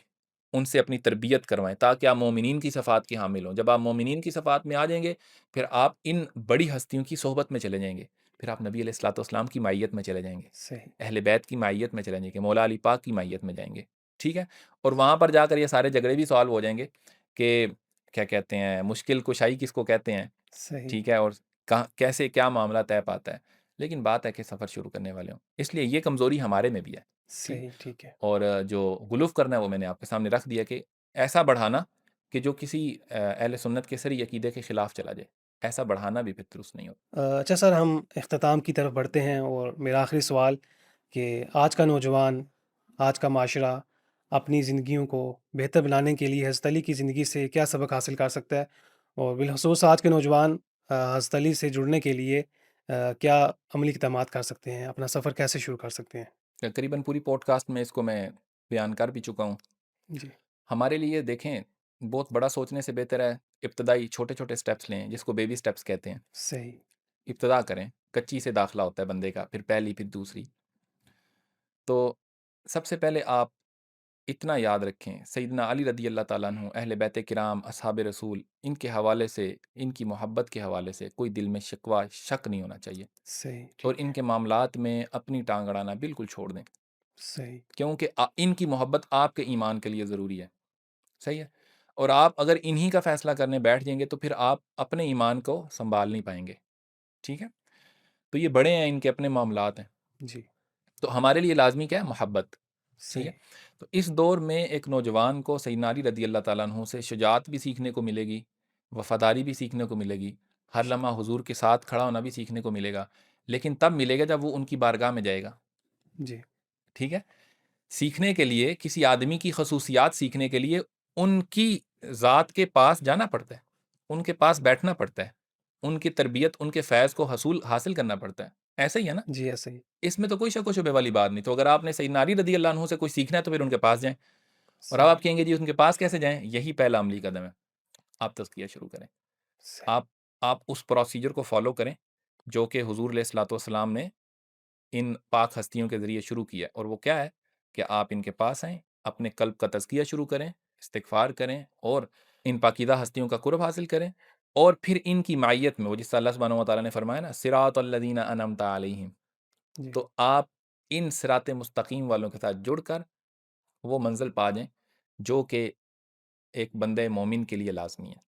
ان سے اپنی تربیت کروائیں تاکہ آپ مومنین کی صفات کی حامل ہوں۔ جب آپ مومنین کی صفات میں آ جائیں گے، پھر آپ ان بڑی ہستیوں کی صحبت میں چلے جائیں گے، پھر آپ نبی علیہ الصلوۃ والسلام کی معیت میں چلے جائیں گے، صحیح، اہل بیت کی معیت میں چلے جائیں گے، مولا علی پاک کی معیت میں جائیں گے، ٹھیک ہے۔ اور وہاں پر جا کر یہ سارے جھگڑے بھی سالو ہو جائیں گے کہ کیا کہتے ہیں، مشکل کشائی کس کو کہتے ہیں، صحیح، ٹھیک ہے، اور کہاں کیسے کیا معاملہ طے پاتا ہے۔ لیکن بات ہے کہ سفر شروع کرنے والے ہوں، اس لیے یہ کمزوری ہمارے میں بھی ہے، ٹھیک؟ صحیح، ٹھیک ہے۔ اور جو غلوف کرنا ہے وہ میں نے آپ کے سامنے رکھ دیا کہ ایسا بڑھانا کہ جو کسی اہل سنت کے صحیح عقیدے کے خلاف چلا جائے، ایسا بڑھانا بھی پھر درست نہیں ہوتا۔ اچھا سر، ہم اختتام کی طرف بڑھتے ہیں، اور میرا آخری سوال کہ آج کا نوجوان، آج کا معاشرہ اپنی زندگیوں کو بہتر بنانے کے لیے حضرت علی کی زندگی سے کیا سبق حاصل کر سکتا ہے؟ اور بالخصوص آج کے نوجوان حضرت علی سے جڑنے کے لیے کیا عملی اقدامات کر سکتے ہیں؟ اپنا سفر کیسے شروع کر سکتے ہیں؟ تقریباً پوری پوڈ کاسٹ میں اس کو میں بیان کر بھی چکا ہوں۔ جی، ہمارے لیے دیکھیں، بہت بڑا سوچنے سے بہتر ہے ابتدائی چھوٹے چھوٹے سٹیپس لیں، جس کو بیبی سٹیپس کہتے ہیں۔ صحیح، ابتدا کریں، کچی سے داخلہ ہوتا ہے بندے کا، پھر پہلی پھر دوسری۔ تو سب سے پہلے آپ اتنا یاد رکھیں، سیدنا علی رضی اللہ تعالیٰ عنہ، اہل بیت کرام، اصحاب رسول، ان کے حوالے سے، ان کی محبت کے حوالے سے کوئی دل میں شکوہ شک نہیں ہونا چاہیے، صحیح، اور ٹھیک ان ہے، کے معاملات میں اپنی ٹانگ اڑانا بالکل چھوڑ دیں، صحیح، کیونکہ ان کی محبت آپ کے ایمان کے لیے ضروری ہے، صحیح ہے؟ اور آپ اگر انہی کا فیصلہ کرنے بیٹھ جائیں گے تو پھر آپ اپنے ایمان کو سنبھال نہیں پائیں گے، ٹھیک ہے؟ تو یہ بڑے ہیں، ان کے اپنے معاملات ہیں، جی، تو ہمارے لیے لازمی کیا ہے؟ محبت، ٹھیک ہے؟ صحیح، تو اس دور میں ایک نوجوان کو سیدنا علی رضی اللہ تعالیٰ عنہ سے شجاعت بھی سیکھنے کو ملے گی، وفاداری بھی سیکھنے کو ملے گی، ہر لمحہ حضور کے ساتھ کھڑا ہونا بھی سیکھنے کو ملے گا، لیکن تب ملے گا جب وہ ان کی بارگاہ میں جائے گا، جی، ٹھیک ہے؟ سیکھنے کے لیے، کسی آدمی کی خصوصیات سیکھنے کے لیے ان کی ذات کے پاس جانا پڑتا ہے، ان کے پاس بیٹھنا پڑتا ہے، ان کی تربیت، ان کے فیض کو حاصل کرنا پڑتا ہے، ایسا ہی ہے نا؟ جی، ایسا ہی، اس میں تو کوئی شک و شبے والی بات نہیں۔ تو اگر آپ نے سیدنا علی رضی اللہ عنہ سے کوئی سیکھنا ہے تو پھر ان کے پاس جائیں، اور اب صحیح، آپ کہیں گے جی ان کے پاس کیسے جائیں؟ یہی پہلا عملی قدم ہے، آپ تزکیہ شروع کریں، صحیح، آپ آپ اس پروسیجر کو فالو کریں جو کہ حضور علیہ الصلوۃ والسلام نے ان پاک ہستیوں کے ذریعے شروع کیا ہے، اور وہ کیا ہے کہ آپ ان کے پاس آئیں، اپنے قلب کا تزکیہ شروع کریں، استغفار کریں، اور ان پاکیزہ ہستیوں کا قرب حاصل کریں، اور پھر ان کی معیت میں، وہ جس سے اللہ سبحانہ و تعالیٰ نے فرمایا نا صراط الذین انعمت علیہم، جی، تو آپ ان صراط مستقیم والوں کے ساتھ جڑ کر وہ منزل پا جائیں جو کہ ایک بندے مومن کے لیے لازمی ہے،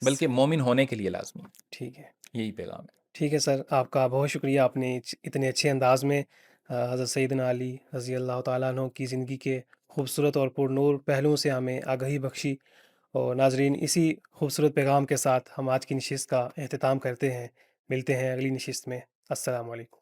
بلکہ صحیح، مومن ہونے کے لیے لازمی ہے۔ ٹھیک ہے، یہی پیغام ہے۔ ٹھیک ہے سر، آپ کا بہت شکریہ، آپ نے اتنے اچھے انداز میں حضرت سیدنا علی رضی اللہ تعالیٰ عنہ کی زندگی کے خوبصورت اور پر نور پہلوؤں سے ہمیں آگاہی بخشی۔ اور ناظرین، اسی خوبصورت پیغام کے ساتھ ہم آج کی نشست کا اختتام کرتے ہیں، ملتے ہیں اگلی نشست میں۔ السلام علیکم۔